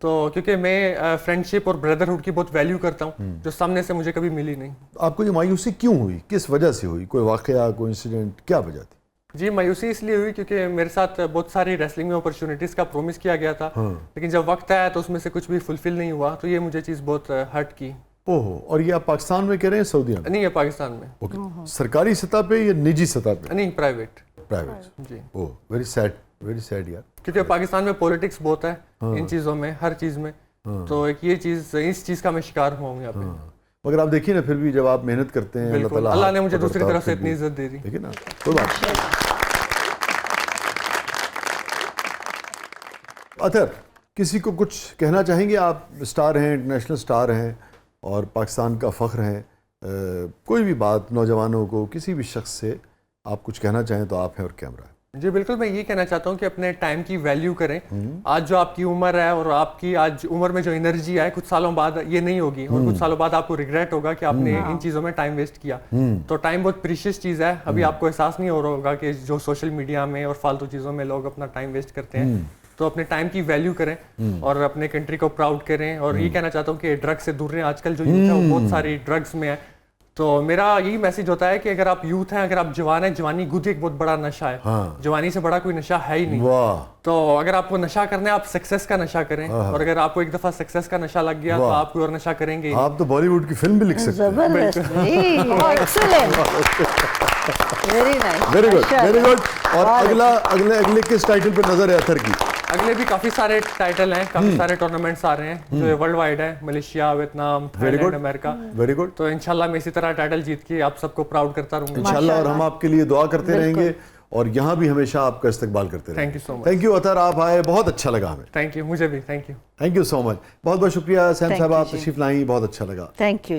तो क्योंकि मैं फ्रेंडशिप और ब्रदरहुड की बहुत वैल्यू करता हूँ, जो सामने से मुझे कभी मिली नहीं। आपको ये मायूसी क्यों हुई, किस वजह से हुई? कोई वाकया, कोई इंसिडेंट, क्या वजह थी? जी, मायूसी इसलिए हुई क्योंकि मेरे साथ बहुत सारी रेसलिंग में अपॉर्चुनिटीज़ का प्रॉमिस किया गया था। लेकिन जब वक्त आया तो उसमें से कुछ भी फुलफिल नहीं हुआ। तो ये मुझे चीज़ बहुत हर्ट की। ओहो, और ये आप पाकिस्तान में कह रहे हैं, सऊदीया में? नहीं, ये पाकिस्तान में। ओके, सरकारी सतह पे या निजी सतह पे? नहीं, प्राइवेट। प्राइवेट। जी। ओह, वेरी सैड यार। क्योंकि पाकिस्तान में पॉलिटिक्स बहुत है इन चीज़ों में, हर चीज़ में। तो एक ये चीज़, इस चीज़ का मैं शिकार हुआ हूँ यहाँ पे। मगर आप देखिए ना, फिर भी जब आप मेहनत करते हैं, अल्लाह ने मुझे दूसरी तरफ से इतनी इज्जत दे दी। देखिए ना, कोई बात नहीं। अतर, किसी को कुछ कहना चाहेंगे? आप स्टार हैं, इंटरनेशनल स्टार हैं और पाकिस्तान का फ़ख्र हैं। कोई भी बात नौजवानों को, किसी भी शख्स से आप कुछ कहना चाहें तो आप हैं और कैमरा है। जी बिल्कुल, मैं ये कहना चाहता हूँ कि अपने टाइम की वैल्यू करें। आज जो आपकी उम्र है और आपकी आज उम्र में जो एनर्जी है, कुछ सालों बाद ये नहीं होगी और कुछ सालों बाद आपको रिग्रेट होगा कि आपने इन चीज़ों में टाइम वेस्ट किया। तो टाइम बहुत प्रीशियस चीज़ है। अभी आपको एहसास नहीं हो रहा होगा कि जो सोशल मीडिया में और फालतू चीज़ों में लोग अपना टाइम वेस्ट करते हैं। तो अपने टाइम की वैल्यू करें और अपने कंट्री को प्राउड करें। और ये कहना चाहता हूँ कि ड्रग्स से दूर रहें। आजकल जो यूथ है वो बहुत सारी ड्रग्स में है। तो मेरा यही मैसेज होता है कि अगर आप यूथ हैं, अगर आप जवान हैं, जवानी खुद एक बहुत बड़ा नशा है। जवानी से बड़ा कोई नशा है ही नहीं। तो अगर आपको नशा करना है, आप सक्सेस का नशा करें। और अगर आपको एक दफा सक्सेस का नशा लग गया तो आप कोई और नशा करेंगे। आप तो बॉलीवुड की फिल्म भी लिख सकते हैं। Very good, very good. और अगले किस टाइटल पे नजर है अतर की? अगले भी काफी सारे टाइटल हैं, काफी सारे टूर्नामेंट्स आ रहे हैं जो वर्ल्ड वाइड है। Malaysia, Vietnam, Thailand, America. Very good. तो इंशाल्लाह मैं इसी तरह टाइटल जीत के आप सबको प्राउड करता रहूंगा इंशाल्लाह। और हम आपके लिए दुआ करते रहेंगे और यहाँ भी हमेशा आपका इस्तकबाल करते रहेंगे। Thank you so much. Thank you Athar, आप आए, बहुत अच्छा लगा हमें। थैंक यू, मुझे भी thank you. Thank you so much, बहुत बहुत शुक्रिया सैम साहब, आप तशरीफ लाई, बहुत अच्छा लगा। Thank you.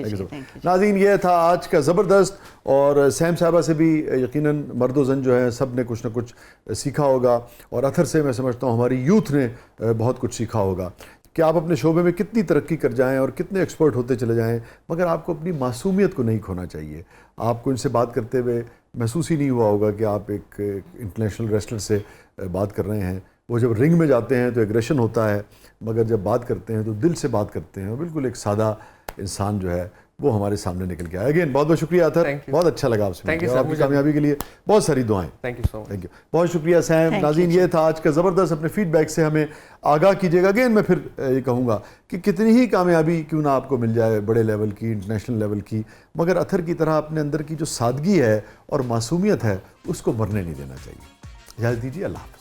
नाज़रीन, ये था आज का ज़बरदस्त। और सैम साहबा से भी यकीनन मर्द ज़न जो हैं सब ने कुछ ना कुछ सीखा होगा। और अतर से मैं समझता हूँ हमारी यूथ ने बहुत कुछ सीखा होगा कि आप अपने शोबे में कितनी तरक्की कर जाएं और कितने एक्सपर्ट होते चले जाएं, मगर आपको अपनी मासूमियत को नहीं खोना चाहिए। आपको इनसे बात करते हुए महसूस ही नहीं हुआ होगा कि आप एक इंटरनेशनल रेसलर से बात कर रहे हैं। वो जब रिंग में जाते हैं तो एग्रेशन होता है, मगर जब बात करते हैं तो दिल से बात करते हैं और बिल्कुल एक सादा इंसान जो है वो हमारे सामने निकल के आया। अगेन बहुत बहुत शुक्रिया अतर, बहुत अच्छा लगा आपसे मिलकर। आपकी कामयाबी के लिए बहुत सारी दुआएं। Thank you so much. Thank you, बहुत शुक्रिया सैम। नाज़रीन, ये था आज का ज़बरदस्त। अपने फीडबैक से हमें आगाह कीजिएगा। अगेन मैं फिर ये कहूँगा कि कितनी ही कामयाबी क्यों ना आपको मिल जाए, बड़े लेवल की, इंटरनेशनल लेवल की, मगर अतर की तरह अपने अंदर की जो सादगी है और मासूमियत है उसको मरने नहीं देना चाहिए। इजाज़त दीजिए, अल्लाह हाफ़िज़।